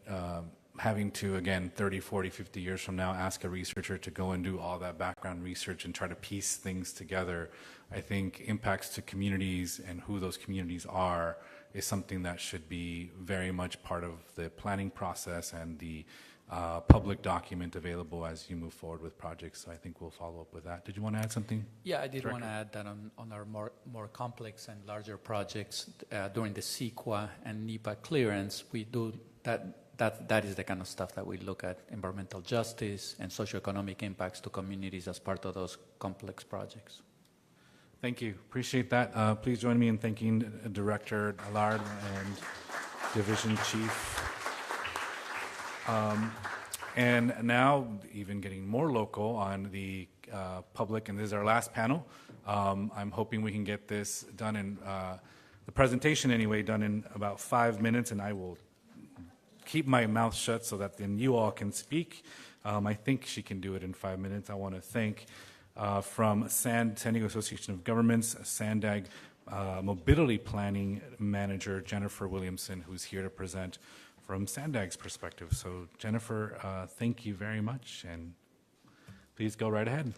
having to, again, 30, 40, 50 years from now, ask a researcher to go and do all that background research and try to piece things together, I think impacts to communities and who those communities are is something that should be very much part of the planning process and the public document available as you move forward with projects. So I think we'll follow up with that. Did you want to add something? Yeah, I did Director? want to add that on our more complex and larger projects during the CEQA and NEPA clearance, we do that is the kind of stuff that we look at, environmental justice and socioeconomic impacts to communities as part of those complex projects. Thank you. Appreciate that. Please join me in thanking Director Allard and Division Chief. And now, even getting more local on the public, and this is our last panel. I'm hoping we can get this done in, the presentation anyway, done in about 5 minutes, and I will keep my mouth shut so that then you all can speak. I think she can do it in 5 minutes. I want to thank from San Diego Association of Governments, SANDAG Mobility Planning Manager Jennifer Williamson, who's here to present from SANDAG's perspective. So Jennifer, thank you very much, and please go right ahead.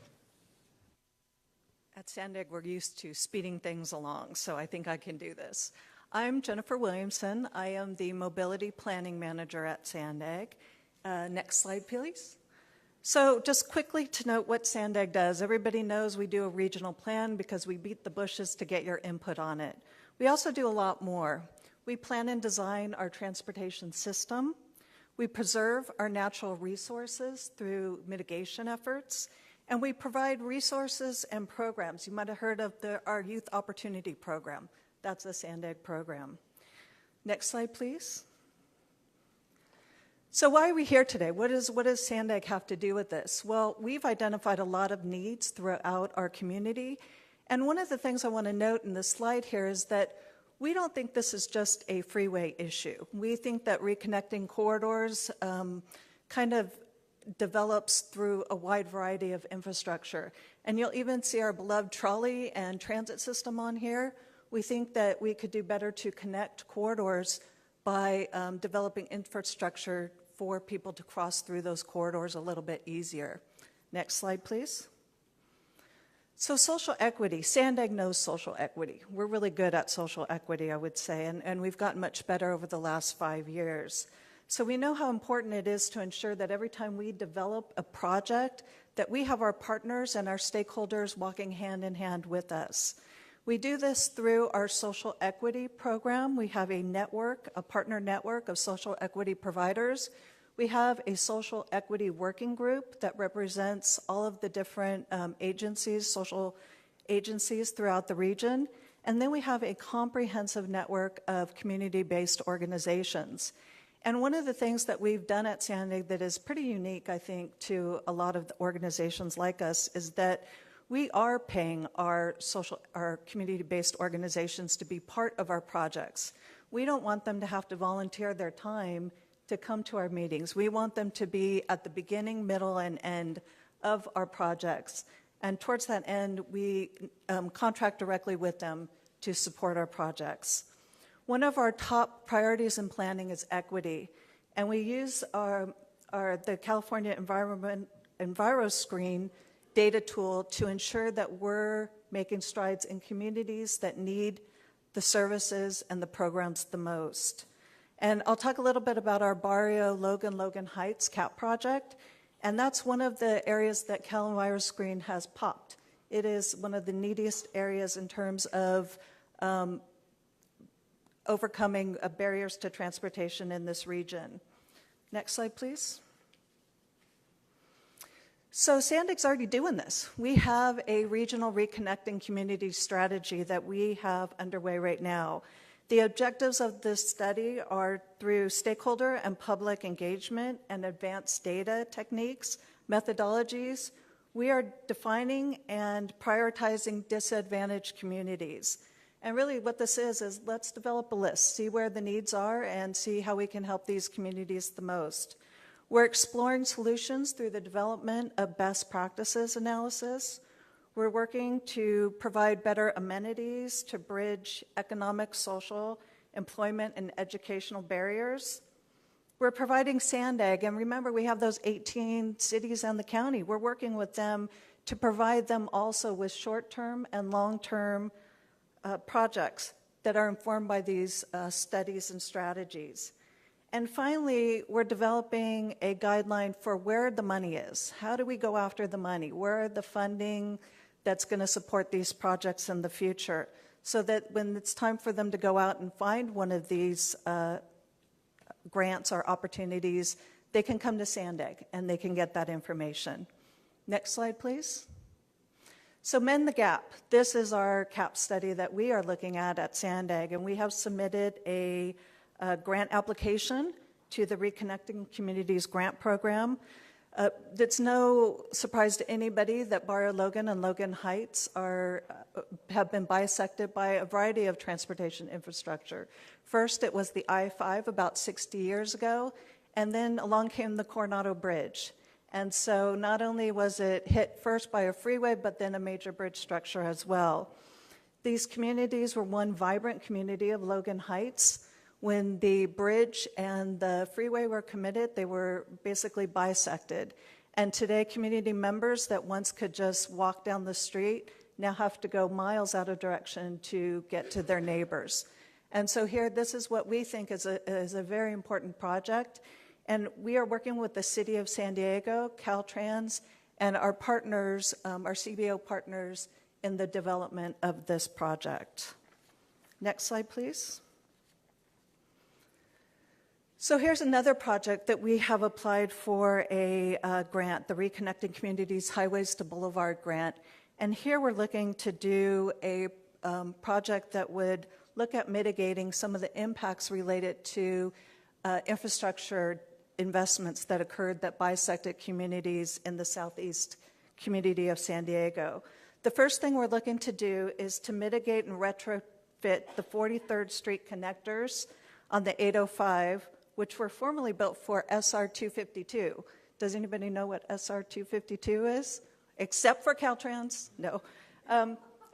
At SANDAG, we're used to speeding things along, so I think I can do this. I'm Jennifer Williamson. I am the Mobility Planning Manager at SANDAG. Next slide, please. So just quickly to note what SANDAG does. Everybody knows we do a regional plan because we beat the bushes to get your input on it. We also do a lot more. We plan and design our transportation system. We preserve our natural resources through mitigation efforts. And we provide resources and programs. You might have heard of our Youth Opportunity Program. That's a SANDAG program. Next slide, please. So why are we here today? What does SANDAG have to do with this? Well, we've identified a lot of needs throughout our community. And one of the things I want to note in this slide here is that we don't think this is just a freeway issue. We think that reconnecting corridors kind of develops through a wide variety of infrastructure. And you'll even see our beloved trolley and transit system on here. We think that we could do better to connect corridors by developing infrastructure for people to cross through those corridors a little bit easier. Next slide, please. So social equity, SANDAG knows social equity. We're really good at social equity, I would say, and we've gotten much better over the last 5 years. So we know how important it is to ensure that every time we develop a project, that we have our partners and our stakeholders walking hand in hand with us. We do this through our social equity program. We have a network, a partner network of social equity providers. We have a social equity working group that represents all of the different agencies, social agencies throughout the region. And then we have a comprehensive network of community-based organizations. And one of the things that we've done at SANDAG that is pretty unique, I think, to a lot of the organizations like us is that we are paying our community-based organizations to be part of our projects. We don't want them to have to volunteer their time to come to our meetings. We want them to be at the beginning, middle, and end of our projects. And towards that end, we contract directly with them to support our projects. One of our top priorities in planning is equity. And we use the California EnviroScreen data tool to ensure that we're making strides in communities that need the services and the programs the most. And I'll talk a little bit about our Barrio Logan Heights CAP project, and that's one of the areas that Cal EnviroScreen has popped. It is one of the neediest areas in terms of overcoming barriers to transportation in this region. Next slide, please. So SANDAG's already doing this. We have a regional reconnecting community strategy that we have underway right now. The objectives of this study are through stakeholder and public engagement and advanced data techniques, methodologies. We are defining and prioritizing disadvantaged communities. And really what this is let's develop a list, see where the needs are, and see how we can help these communities the most. We're exploring solutions through the development of best practices analysis. We're working to provide better amenities to bridge economic, social, employment, and educational barriers. We're providing sand egg, and remember, we have those 18 cities and the county. We're working with them to provide them also with short-term and long-term projects that are informed by these studies and strategies. And finally, we're developing a guideline for where the money is. How do we go after the money? Where are the funding that's going to support these projects in the future? So that when it's time for them to go out and find one of these grants or opportunities, they can come to Sandag and they can get that information. Next slide, please. So Mend the Gap. This is our CAP study that we are looking at Sandag, and we have submitted a grant application to the Reconnecting Communities grant program. It's no surprise to anybody that Barrio Logan and Logan Heights have been bisected by a variety of transportation infrastructure. First, it was the I-5 about 60 years ago, and then along came the Coronado Bridge. And so not only was it hit first by a freeway, but then a major bridge structure as well. These communities were one vibrant community of Logan Heights. When the bridge and the freeway were committed, they were basically bisected. And today, community members that once could just walk down the street now have to go miles out of direction to get to their neighbors. And so here, this is what we think is a very important project. And we are working with the City of San Diego, Caltrans, and our partners, our CBO partners, in the development of this project. Next slide, please. So here's another project that we have applied for a grant, the Reconnecting Communities Highways to Boulevard grant. And here we're looking to do a project that would look at mitigating some of the impacts related to infrastructure investments that occurred that bisected communities in the southeast community of San Diego. The first thing we're looking to do is to mitigate and retrofit the 43rd Street connectors on the 805, which were formerly built for SR 252. Does anybody know what SR 252 is? Except for Caltrans? No.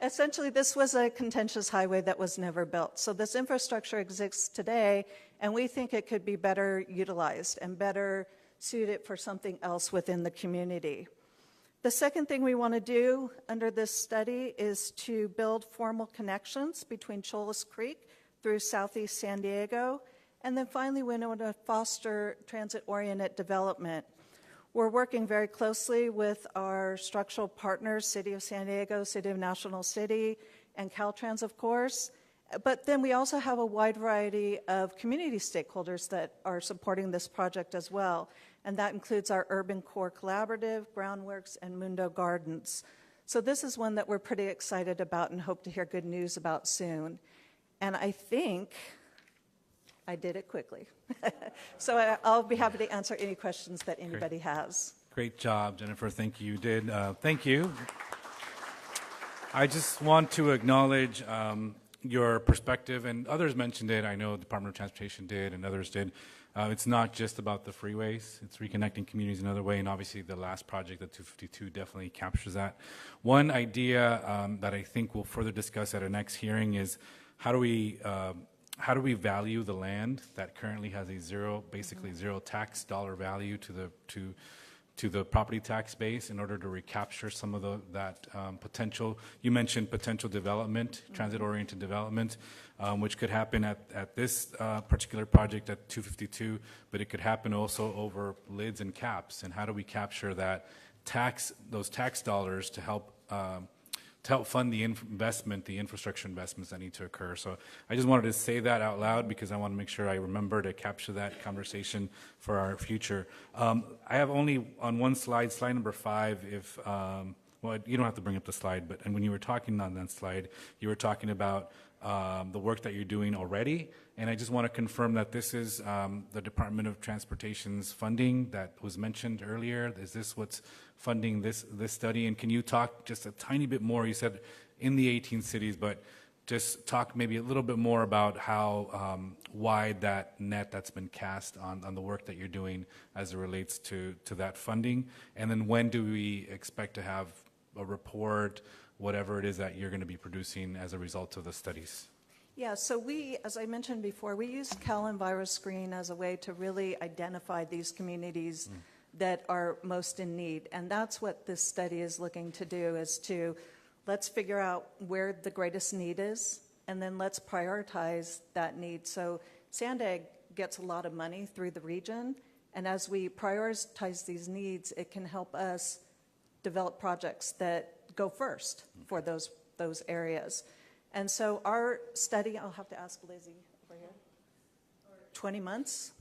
Essentially, this was a contentious highway that was never built. So this infrastructure exists today, and we think it could be better utilized and better suited for something else within the community. The second thing we want to do under this study is to build formal connections between Cholas Creek through southeast San Diego, and then finally we want to foster transit-oriented development. We're working very closely with our structural partners, City of San Diego, City of National City, and Caltrans, of course. But then we also have a wide variety of community stakeholders that are supporting this project as well. And that includes our Urban Core Collaborative, Groundworks, and Mundo Gardens. So this is one that we're pretty excited about and hope to hear good news about soon. And I think I did it quickly. So I'll be happy to answer any questions that anybody has. Great job, Jennifer. Thank you. You did. Thank you. I just want to acknowledge your perspective, and others mentioned it. I know the Department of Transportation did, and others did. It's not just about the freeways. It's reconnecting communities another way, and obviously the last project, the 252, definitely captures that. One idea that I think we'll further discuss at our next hearing is how do we value the land that currently has a basically zero tax dollar value to the property tax base in order to recapture some of that potential. You mentioned potential development, transit-oriented development, which could happen at this particular project at 252, but it could happen also over lids and caps. And how do we capture those tax dollars to help fund the investment, the infrastructure investments that need to occur. So I just wanted to say that out loud because I want to make sure I remember to capture that conversation for our future. I have only on one slide number 5, well, you don't have to bring up the slide, and when you were talking on that slide, you were talking about the work that you're doing already, and I just want to confirm that this is the Department of Transportation's funding that was mentioned earlier. Is this what's funding this study? And can you talk just a tiny bit more? You said in the 18 cities, but just talk maybe a little bit more about how wide that net that's been cast on the work that you're doing as it relates to that funding. And then when do we expect to have a report, whatever it is that you're going to be producing as a result of the studies? Yeah, so we, as I mentioned before, we used Cal and VirusScreen as a way to really identify these communities that are most in need. And that's what this study is looking to do, is to let's figure out where the greatest need is, and then let's prioritize that need. So Sandag gets a lot of money through the region, and as we prioritize these needs, it can help us develop projects that go first for those areas. And so our study, I'll have to ask Lizzie over here, 20 months?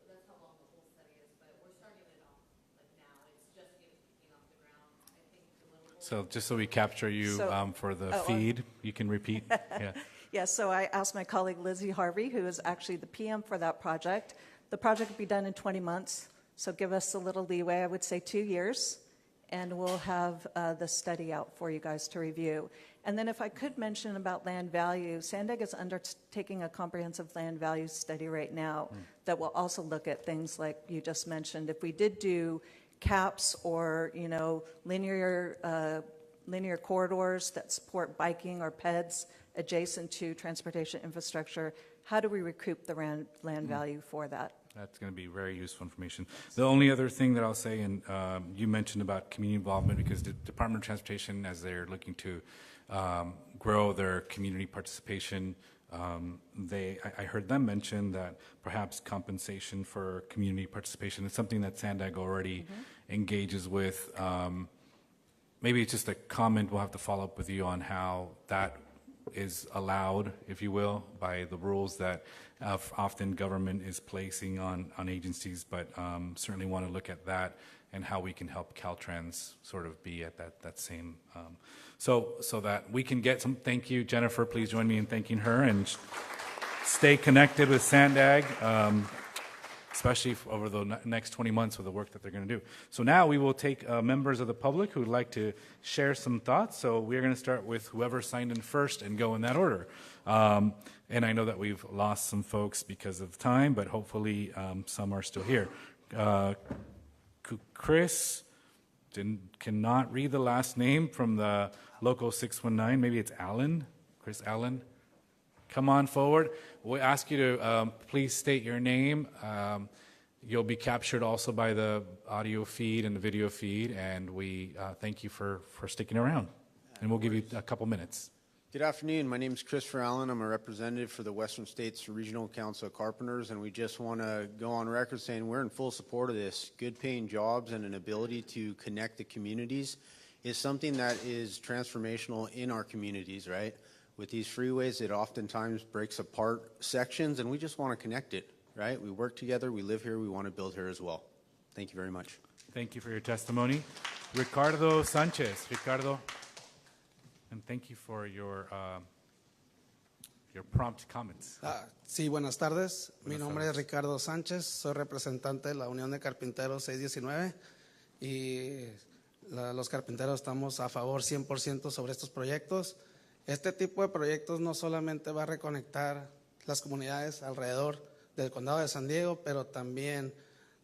That's how long the whole study is, but we're starting it off like now. It's just kicking off the ground. I think the little. So just so we capture you for the feed, you can repeat. Yeah. Yeah, so I asked my colleague Lizzie Harvey, who is actually the PM for that project. The project will be done in 20 months, so give us a little leeway, I would say 2 years, and we'll have the study out for you guys to review. And then if I could mention about land value, Sandag is undertaking a comprehensive land value study right now that will also look at things like you just mentioned. If we did do caps or, linear corridors that support biking or PEDs adjacent to transportation infrastructure, how do we recoup the land value for that? That's going to be very useful information. The only other thing that I'll say, and you mentioned about community involvement, because the Department of Transportation, as they're looking to grow their community participation, I heard them mention that perhaps compensation for community participation is something that Sandag already engages with. Maybe it's just a comment. We'll have to follow up with you on how that is allowed, if you will, by the rules that often government is placing on agencies, but certainly want to look at that and how we can help Caltrans sort of be at that same, so that we can get some. Thank you, Jennifer. Please join me in thanking her, and stay connected with Sandag, especially over the next 20 months with the work that they're going to do. So now we will take members of the public who would like to share some thoughts. So we're going to start with whoever signed in first and go in that order. And I know that we've lost some folks because of time, but hopefully some are still here. Chris cannot read the last name from the Local 619. Maybe it's Allen. Chris Allen. Come on forward. We'll ask you to please state your name. You'll be captured also by the audio feed and the video feed, and we thank you for sticking around. And we'll give you a couple minutes. Good afternoon. My name is Christopher Allen. I'm a representative for the Western States Regional Council of Carpenters, and we just want to go on record saying we're in full support of this. Good paying jobs and an ability to connect the communities is something that is transformational in our communities, right? With these freeways, it oftentimes breaks apart sections, and we just want to connect it, right? We work together, we live here, we want to build here as well. Thank you very much. Thank you for your testimony. Ricardo Sanchez. Ricardo. And thank you for your prompt comments. Sí, buenas tardes. Mi nombre es Ricardo Sánchez. Soy representante de la Unión de Carpinteros 619 y los carpinteros estamos a favor 100% sobre estos proyectos. Este tipo de proyectos no solamente va a reconectar las comunidades alrededor del condado de San Diego, pero también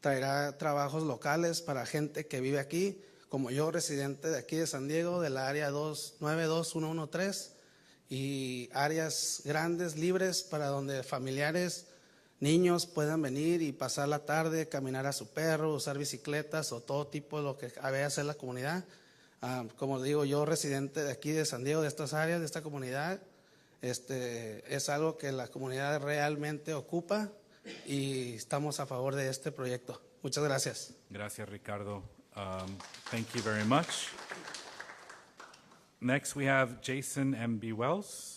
traerá trabajos locales para gente que vive aquí, como yo, residente de aquí de San Diego, de la área 292113, y áreas grandes, libres, para donde familiares, niños puedan venir y pasar la tarde, caminar a su perro, usar bicicletas o todo tipo de lo que vaya a hacer la comunidad. Como digo, yo, residente de aquí de San Diego, de estas áreas, de esta comunidad, es algo que la comunidad realmente ocupa y estamos a favor de este proyecto. Muchas gracias. Gracias, Ricardo. Thank you very much. Next, we have Jason M.B. Wells.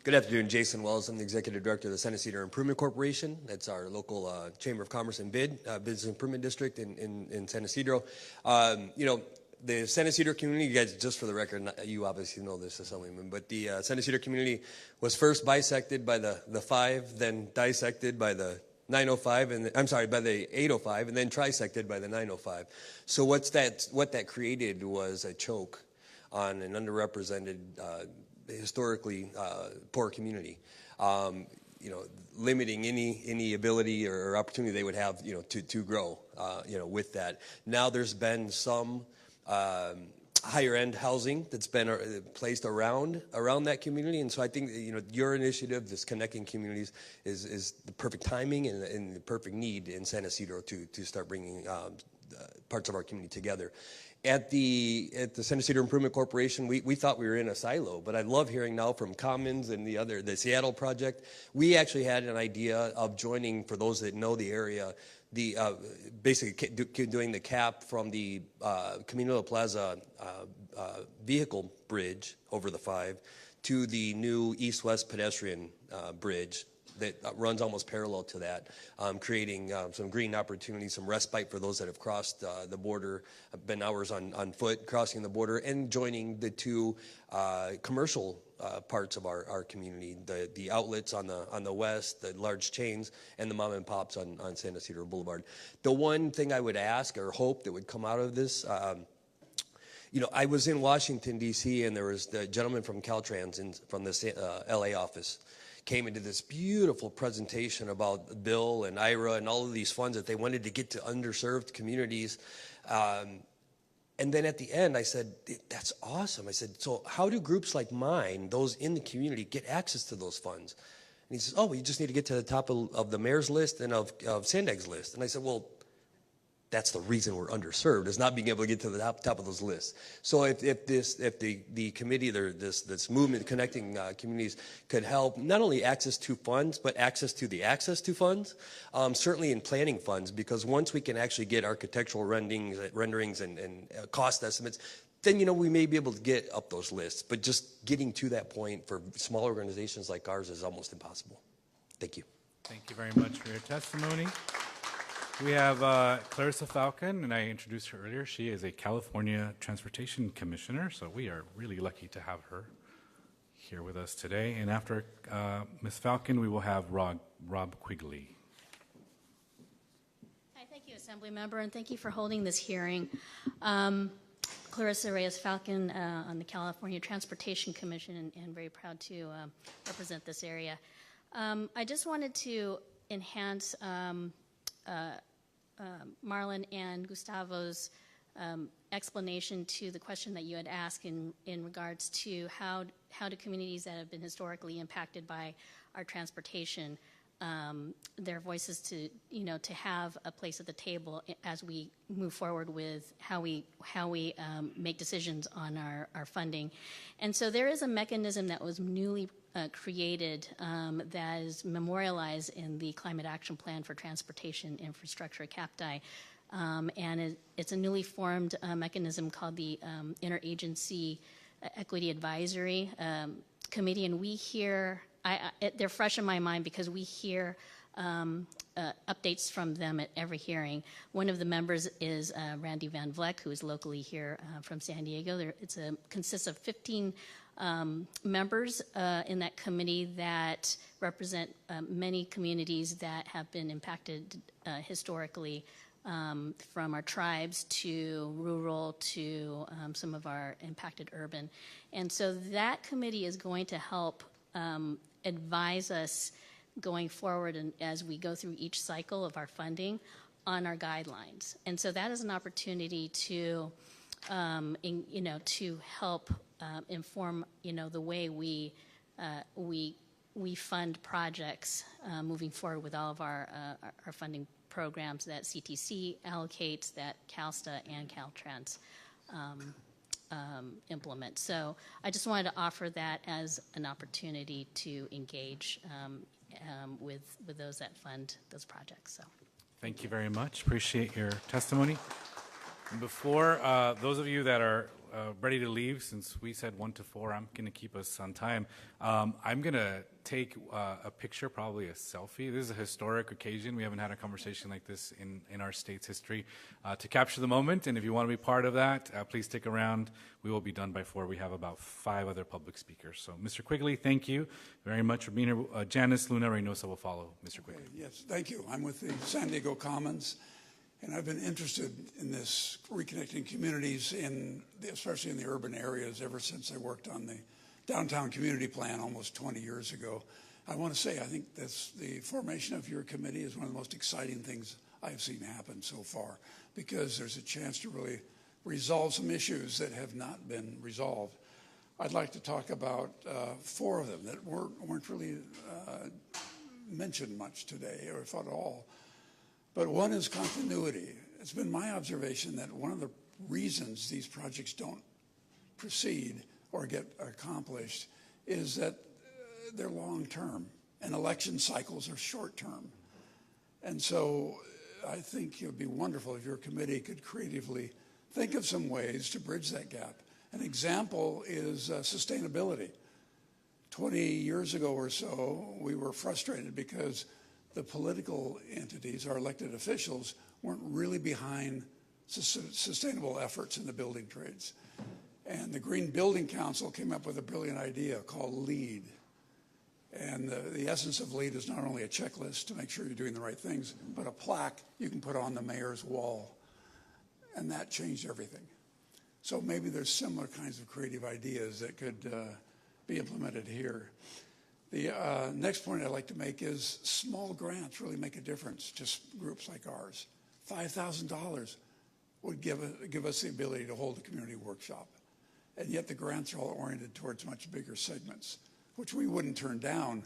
Good afternoon, Jason Wells. I'm the Executive Director of the San Ysidro Improvement Corporation. That's our local Chamber of Commerce and Business Improvement District in San Ysidro. The San Ysidro community, you guys, just for the record, you obviously know this, Assemblyman, but the San Ysidro community was first bisected by the 5, then dissected by the 905, by the 805, and then trisected by the 905. So what that created was a choke on an underrepresented, historically poor community. limiting any ability or opportunity they would have, to grow, with that. Now there's been some higher end housing that's been placed around that community, and so I think your initiative, this Connecting Communities, is the perfect timing and the perfect need in San Ysidro to start bringing parts of our community together. At the San Ysidro Improvement Corporation, we thought we were in a silo, but I love hearing now from Commons and the Seattle project. We actually had an idea of joining, for those that know the area, basically doing the cap from the Camino de Plaza vehicle bridge over the 5 to the new east-west pedestrian bridge that runs almost parallel to that, creating some green opportunities, some respite for those that have crossed the border, been hours on foot crossing the border, and joining the two commercial parts of our community, the outlets on the west, the large chains, and the mom and pops on San Ysidro Boulevard. The one thing I would ask or hope that would come out of this, I was in Washington, D.C., and there was the gentleman from Caltrans from the L.A. office came into this beautiful presentation about Bill and IRA and all of these funds that they wanted to get to underserved communities. And then at the end, I said, that's awesome. I said, so how do groups like mine, those in the community, get access to those funds? And he says, oh, well, you just need to get to the top of the mayor's list and of Sandag's list. And I said, well, that's the reason we're underserved, is not being able to get to the top of those lists. So if the committee, this movement, Connecting Communities, could help not only access to funds, but access to funds, certainly in planning funds, because once we can actually get architectural renderings and cost estimates, then we may be able to get up those lists. But just getting to that point for small organizations like ours is almost impossible. Thank you. Thank you very much for your testimony. We have Clarissa Falcon, and I introduced her earlier. She is a California Transportation Commissioner, so we are really lucky to have her here with us today. And after Ms. Falcon, we will have Rob Quigley. Hi, thank you, Assembly Member, and thank you for holding this hearing. Clarissa Reyes Falcon on the California Transportation Commission, and very proud to represent this area. I just wanted to enhance Marlon and Gustavo's explanation to the question that you had asked in regards to how do communities that have been historically impacted by our transportation, their voices to have a place at the table as we move forward with how we make decisions on our funding. And so there is a mechanism that was newly created that is memorialized in the Climate Action Plan for Transportation Infrastructure, CAPTI. And it's a newly formed mechanism called the Interagency Equity Advisory Committee. And we hear, they're fresh in my mind because we hear updates from them at every hearing. One of the members is Randy Van Vleck, who is locally here from San Diego. It consists of 15 members in that committee that represent many communities that have been impacted historically, from our tribes to rural to some of our impacted urban. And so that committee is going to help advise us going forward and as we go through each cycle of our funding on our guidelines. And so that is an opportunity to, to help inform, the way we fund projects moving forward with all of our funding programs that CTC allocates, that CalSTA and Caltrans implement. So I just wanted to offer that as an opportunity to engage with those that fund those projects. So, thank you very much. Appreciate your testimony. And before those of you that are ready to leave, since we said 1 to 4, I'm going to keep us on time. I'm going to take a picture, probably a selfie. This is a historic occasion. We haven't had a conversation like this in our state's history to capture the moment. And if you want to be part of that, please stick around. We will be done by 4. We have about 5 other public speakers. So, Mr. Quigley, thank you very much for being here. Janice Luna Reynosa will follow Mr. Quigley. Yes, thank you. I'm with the San Diego Commons. And I've been interested in this reconnecting communities, especially in the urban areas, ever since I worked on the downtown community plan almost 20 years ago. I want to say I think the formation of your committee is one of the most exciting things I've seen happen so far, because there's a chance to really resolve some issues that have not been resolved. I'd like to talk about 4 of them that weren't really mentioned much today, or if at all. But one is continuity. It's been my observation that one of the reasons these projects don't proceed or get accomplished is that they're long-term, and election cycles are short-term. And so I think it would be wonderful if your committee could creatively think of some ways to bridge that gap. An example is sustainability. 20 years ago or so, we were frustrated because the political entities, our elected officials, weren't really behind sustainable efforts in the building trades. And the Green Building Council came up with a brilliant idea called LEED. And the essence of LEED is not only a checklist to make sure you're doing the right things, but a plaque you can put on the mayor's wall. And that changed everything. So maybe there's similar kinds of creative ideas that could be implemented here. The next point I'd like to make is small grants really make a difference, just groups like ours. $5,000 would give us the ability to hold a community workshop. And yet the grants are all oriented towards much bigger segments, which we wouldn't turn down,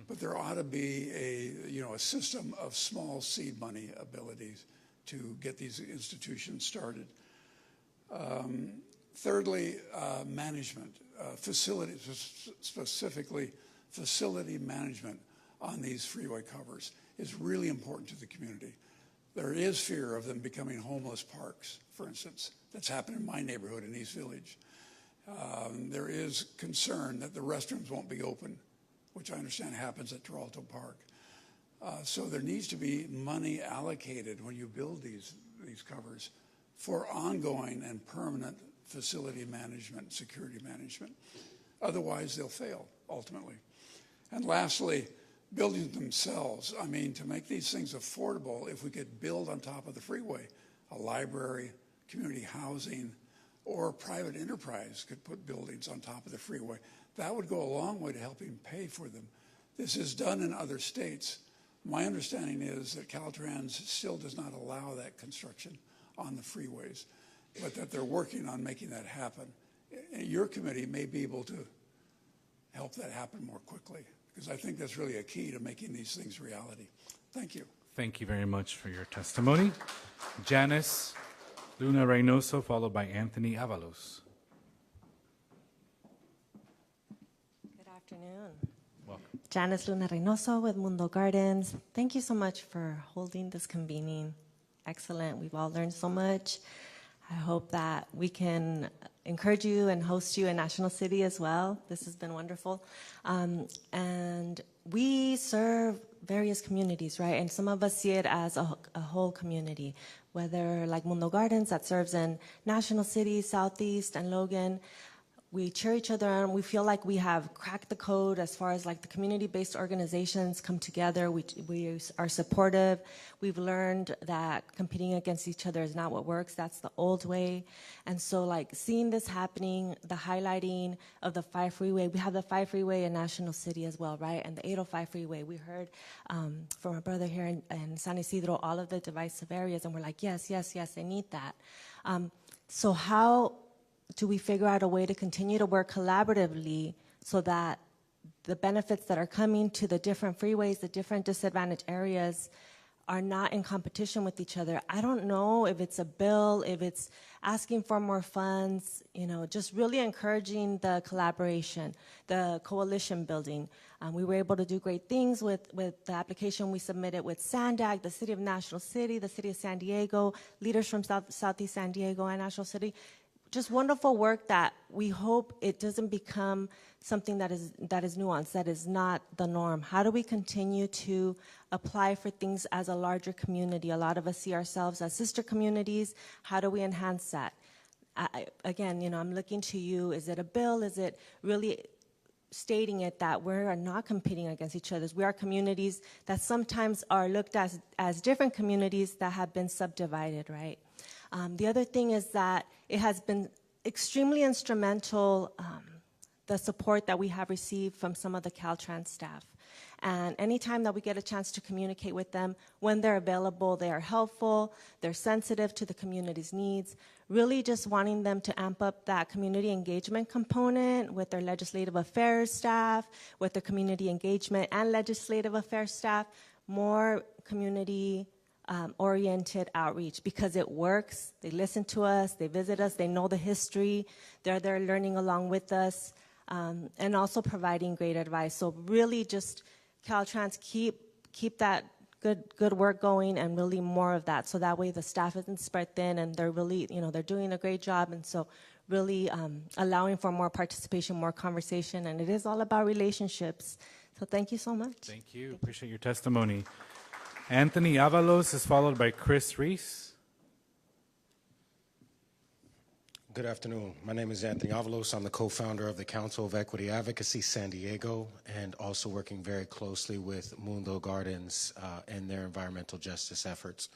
but there ought to be a system of small seed money abilities to get these institutions started. Thirdly, management, facilities, specifically facility management on these freeway covers is really important to the community. There is fear of them becoming homeless parks, for instance. That's happened in my neighborhood in East Village. There is concern that the restrooms won't be open, which I understand happens at Toronto Park. So there needs to be money allocated when you build these covers for ongoing and permanent facility management, security management. Otherwise, they'll fail, ultimately. And lastly, buildings themselves. I mean, to make these things affordable, if we could build on top of the freeway, a library, community housing, or private enterprise could put buildings on top of the freeway, that would go a long way to helping pay for them. This is done in other states. My understanding is that Caltrans still does not allow that construction on the freeways, but that they're working on making that happen. Your committee may be able to help that happen more quickly, because I think that's really a key to making these things reality. Thank you. Thank you very much for your testimony. Janice Luna Reynoso, followed by Anthony Avalos. Good afternoon. Welcome. Janice Luna Reynoso with Mundo Gardens. Thank you so much for holding this convening. Excellent. We've all learned so much. I hope that we can encourage you and host you in National City as well. This has been wonderful. And we serve various communities, right? And some of us see it as a whole community, whether like Mundo Gardens that serves in National City, Southeast, and Logan. We cheer each other on. We feel like we have cracked the code as far as like the community-based organizations come together. We are supportive. We've learned that competing against each other is not what works. That's the old way. And so like seeing this happening, the highlighting of the 5 freeway, we have the 5 freeway in National City as well, right? And the 805 freeway. We heard from our brother here in San Isidro, all of the divisive areas, and we're like, yes, yes, yes, they need that. So how do we figure out a way to continue to work collaboratively so that the benefits that are coming to the different freeways, the different disadvantaged areas, are not in competition with each other? I don't know if it's a bill, if it's asking for more funds, just really encouraging the collaboration, the coalition building. We were able to do great things with the application we submitted with SANDAG, the City of National City, the City of San Diego, leaders from Southeast San Diego and National City. Just wonderful work that we hope it doesn't become something that is nuanced, that is not the norm. How do we continue to apply for things as a larger community? A lot of us see ourselves as sister communities. How do we enhance that? Again, I'm looking to you. Is it a bill? Is it really stating it that we are not competing against each other? We are communities that sometimes are looked at as different communities that have been subdivided, right? The other thing is that it has been extremely instrumental, the support that we have received from some of the Caltrans staff. And anytime that we get a chance to communicate with them, when they're available, they are helpful, they're sensitive to the community's needs, really just wanting them to amp up that community engagement component with their legislative affairs staff, with their community engagement and legislative affairs staff, more community oriented outreach, because it works. They listen to us, they visit us, they know the history, they're there learning along with us, and also providing great advice. So really just Caltrans keep that good work going, and really more of that, so that way the staff isn't spread thin, and they're really, they're doing a great job. And so really allowing for more participation, more conversation, and it is all about relationships. So thank you so much. Thank you. Appreciate your testimony. Anthony Avalos is followed by Chris Reese. Good afternoon. My name is Anthony Avalos. I'm the co-founder of the Council of Equity Advocacy San Diego, and also working very closely with Mundo Gardens and their environmental justice efforts.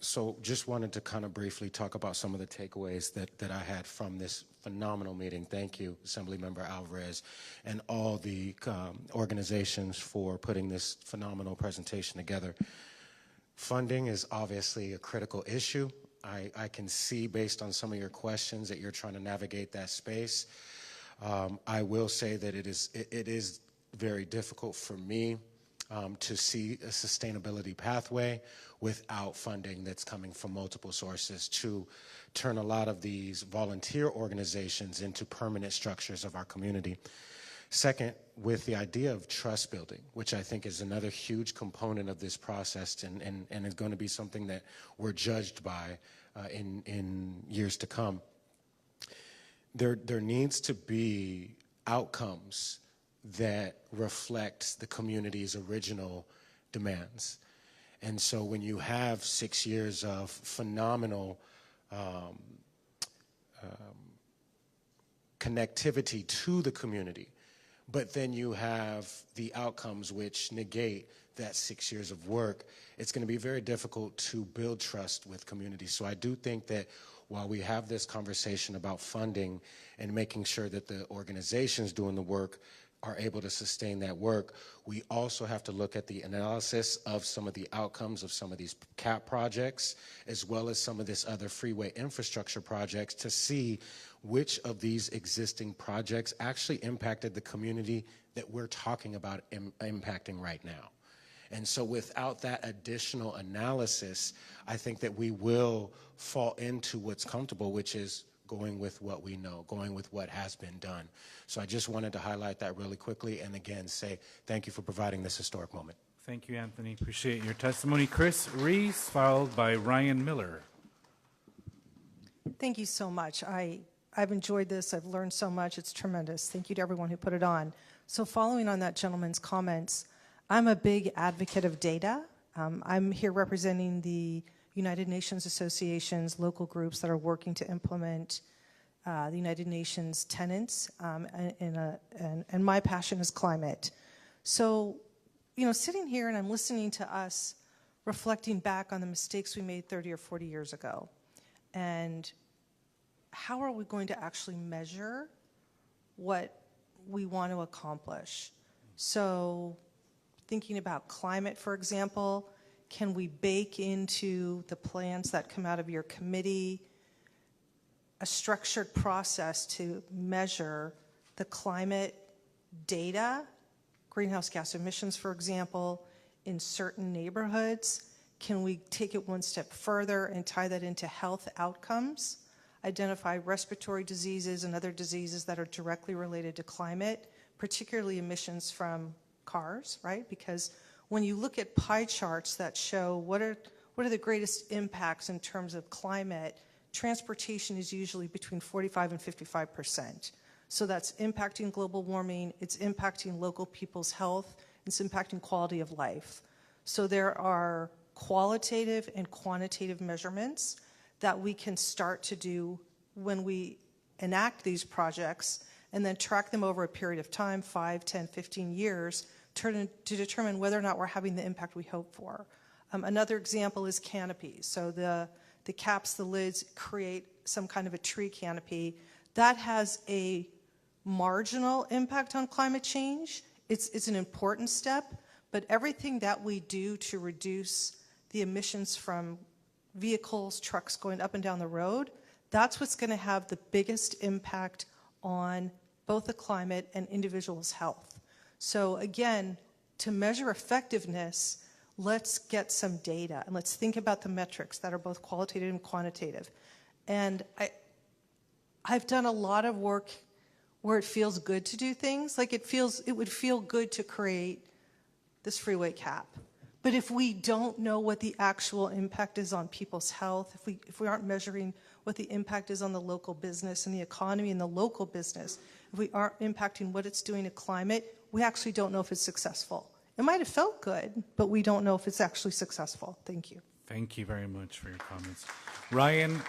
So just wanted to kind of briefly talk about some of the takeaways that I had from this phenomenal meeting. Thank you, Assemblymember Alvarez, and all the organizations for putting this phenomenal presentation together. Funding is obviously a critical issue. I can see, based on some of your questions, that you're trying to navigate that space. I will say that it is very difficult for me to see a sustainability pathway without funding that's coming from multiple sources to turn a lot of these volunteer organizations into permanent structures of our community. Second, with the idea of trust building, which I think is another huge component of this process, and is going to be something that we're judged by in years to come. There needs to be outcomes that reflect the community's original demands. And so when you have 6 years of phenomenal connectivity to the community, but then you have the outcomes which negate that 6 years of work, it's going to be very difficult to build trust with communities. So I do think that while we have this conversation about funding and making sure that the organizations doing the work are able to sustain that work, we also have to look at the analysis of some of the outcomes of some of these CAP projects, as well as some of this other freeway infrastructure projects, to see which of these existing projects actually impacted the community that we're talking about impacting right now. And so without that additional analysis, I think that we will fall into what's comfortable, which is going with what we know, going with what has been done. So I just wanted to highlight that really quickly, and again say thank you for providing this historic moment. Thank you, Anthony. Appreciate your testimony. Chris Reese, followed by Ryan Miller. Thank you so much. I've enjoyed this. I've learned so much. It's tremendous. Thank you to everyone who put it on. So following on that gentleman's comments, I'm a big advocate of data. I'm here representing the United Nations associations, local groups that are working to implement the United Nations tenets, and my passion is climate. So, sitting here and I'm listening to us reflecting back on the mistakes we made 30 or 40 years ago, and how are we going to actually measure what we want to accomplish? So, thinking about climate, for example, can we bake into the plans that come out of your committee a structured process to measure the climate data, greenhouse gas emissions, for example, in certain neighborhoods? Can we take it one step further and tie that into health outcomes, identify respiratory diseases and other diseases that are directly related to climate, particularly emissions from cars, right? Because when you look at pie charts that show what are the greatest impacts in terms of climate, transportation is usually between 45 and 55%. So that's impacting global warming, it's impacting local people's health, it's impacting quality of life. So there are qualitative and quantitative measurements that we can start to do when we enact these projects and then track them over a period of time, 5, 10, 15 years, to determine whether or not we're having the impact we hope for. Another example is canopies. So the caps, the lids create some kind of a tree canopy. That has a marginal impact on climate change it's an important step, but everything that we do to reduce the emissions from vehicles, trucks going up and down the road, that's what's going to have the biggest impact on both the climate and individuals' health. So again, to measure effectiveness, let's get some data and let's think about the metrics that are both qualitative and quantitative. And I've done a lot of work where it feels good to do things. Like it would feel good to create this freeway cap. But if we don't know what the actual impact is on people's health, if we aren't measuring what the impact is on the local business and the economy and the local business, if we aren't impacting what it's doing to climate, we actually don't know if it's successful. It might have felt good, but we don't know if it's actually successful. Thank you. Thank you very much for your comments. Ryan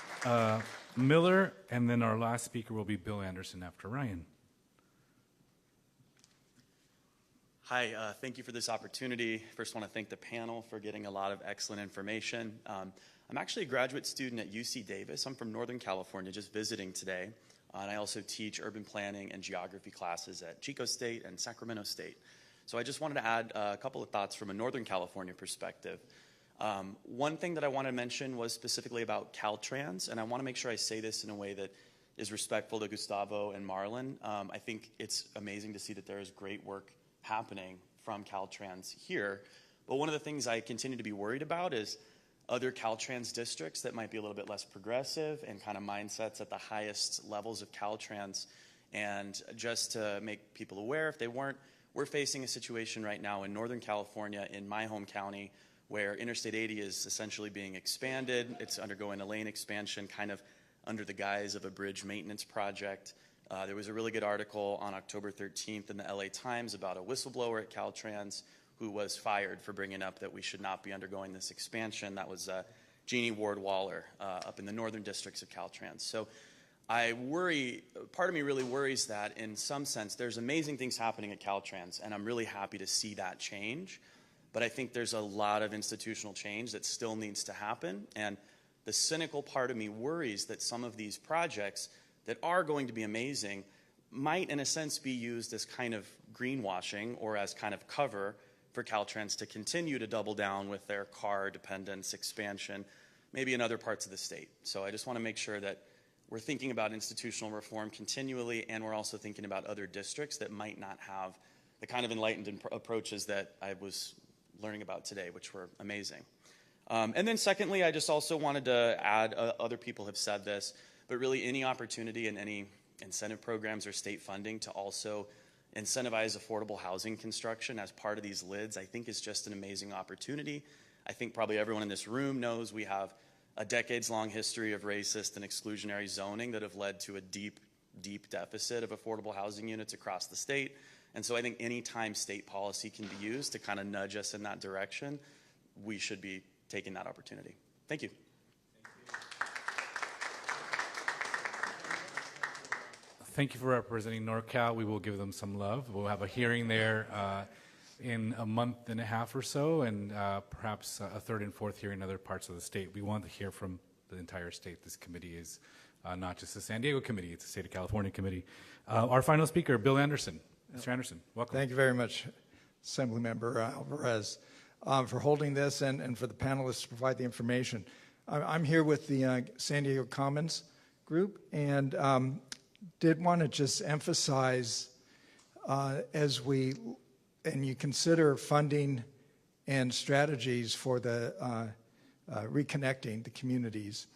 Miller, and then our last speaker will be Bill Anderson after Ryan. Hi, thank you for this opportunity. First, I want to thank the panel for getting a lot of excellent information. I'm actually a graduate student at UC Davis. I'm from Northern California, just visiting today. And I also teach urban planning and geography classes at Chico State and Sacramento State. So I just wanted to add a couple of thoughts from a Northern California perspective. One thing that I want to mention was specifically about Caltrans, and I want to make sure I say this in a way that is respectful to Gustavo and Marlon. I think it's amazing to see that there is great work happening from Caltrans here. But one of the things I continue to be worried about is other Caltrans districts that might be a little bit less progressive and kind of mindsets at the highest levels of Caltrans. And just to make people aware, if they weren't, we're facing a situation right now in Northern California, in my home county, where Interstate 80 is essentially being expanded. It's undergoing a lane expansion kind of under the guise of a bridge maintenance project. There was a really good article on October 13th in the LA Times about a whistleblower at Caltrans who was fired for bringing up that we should not be undergoing this expansion. That was Jeannie Ward Waller up in the northern districts of Caltrans. So I worry, part of me really worries that in some sense there's amazing things happening at Caltrans, and I'm really happy to see that change. But I think there's a lot of institutional change that still needs to happen. And the cynical part of me worries that some of these projects that are going to be amazing might, in a sense, be used as kind of greenwashing or as kind of cover for Caltrans to continue to double down with their car dependence expansion, maybe in other parts of the state. So I just want to make sure that we're thinking about institutional reform continually, and we're also thinking about other districts that might not have the kind of enlightened approaches that I was learning about today, which were amazing. And then secondly, I just also wanted to add, other people have said this, but really any opportunity in any incentive programs or state funding to also incentivize affordable housing construction as part of these lids, I think is just an amazing opportunity. I think probably everyone in this room knows we have a decades-long history of racist and exclusionary zoning that have led to a deep, deep deficit of affordable housing units across the state. And so I think any time state policy can be used to kind of nudge us in that direction, we should be taking that opportunity. Thank you. Thank you for representing NorCal. We will give them some love. We'll have a hearing there in a month and a half or so, and perhaps a third and fourth hearing in other parts of the state. We want to hear from the entire state. This committee is not just a San Diego committee, it's a State of California committee. Our final speaker, Bill Anderson. Mr. Anderson, welcome. Thank you very much, Assemblymember Alvarez, for holding this and for the panelists to provide the information. I'm here with the San Diego Commons group, and did want to just emphasize as you consider funding and strategies for the reconnecting the communities,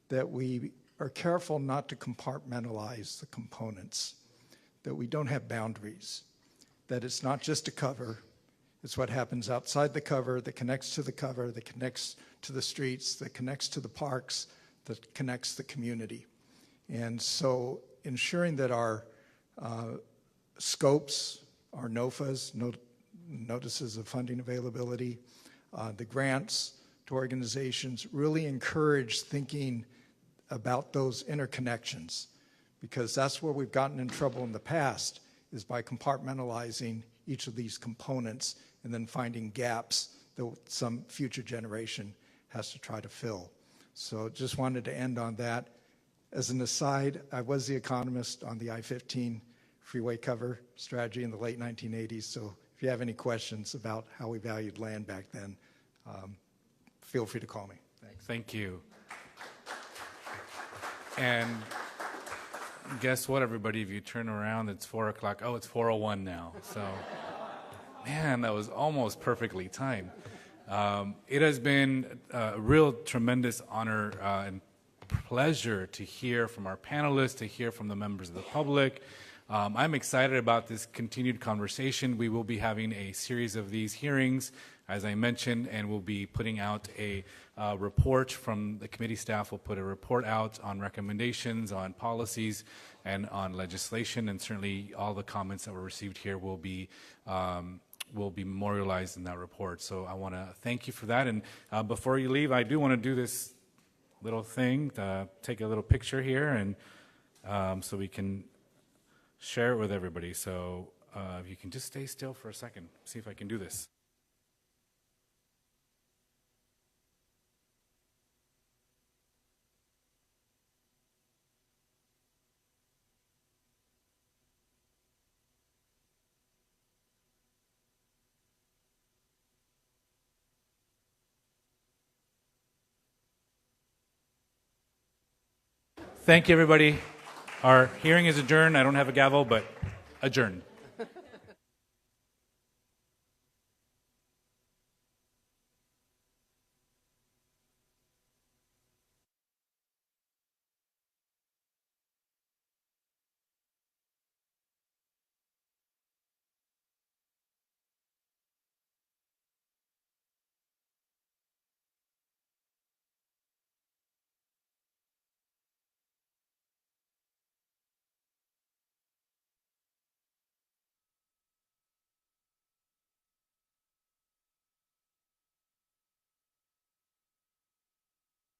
that we are careful not to compartmentalize the components, that we don't have boundaries, that it's not just a cover, it's what happens outside the cover that connects to the cover, that connects to the streets, that connects to the parks, that connects the community. And so ensuring that our scopes, our NOFAs, notices of funding availability, the grants to organizations really encourage thinking about those interconnections, because that's where we've gotten in trouble in the past, is by compartmentalizing each of these components and then finding gaps that some future generation has to try to fill. So just wanted to end on that. As an aside, I was the economist on the I-15 freeway cover strategy in the late 1980s. So if you have any questions about how we valued land back then, feel free to call me. Thanks. Thank you. And guess what, everybody? If you turn around, it's 4 o'clock. Oh, it's 4:01 now. So, man, that was almost perfectly timed. It has been a real tremendous honor and pleasure to hear from our panelists, to hear from the members of the public. I'm excited about this continued conversation. We will be having a series of these hearings, as I mentioned, and we'll be putting out a report from the committee staff. We'll put a report out on recommendations, on policies, and on legislation, and certainly all the comments that were received here will be memorialized in that report. So I want to thank you for that. And before you leave, I do want to do this little thing, take a little picture here, and so we can share it with everybody. So if you can just stay still for a second, see if I can do this. Thank you, everybody. Our hearing is adjourned. I don't have a gavel, but adjourned.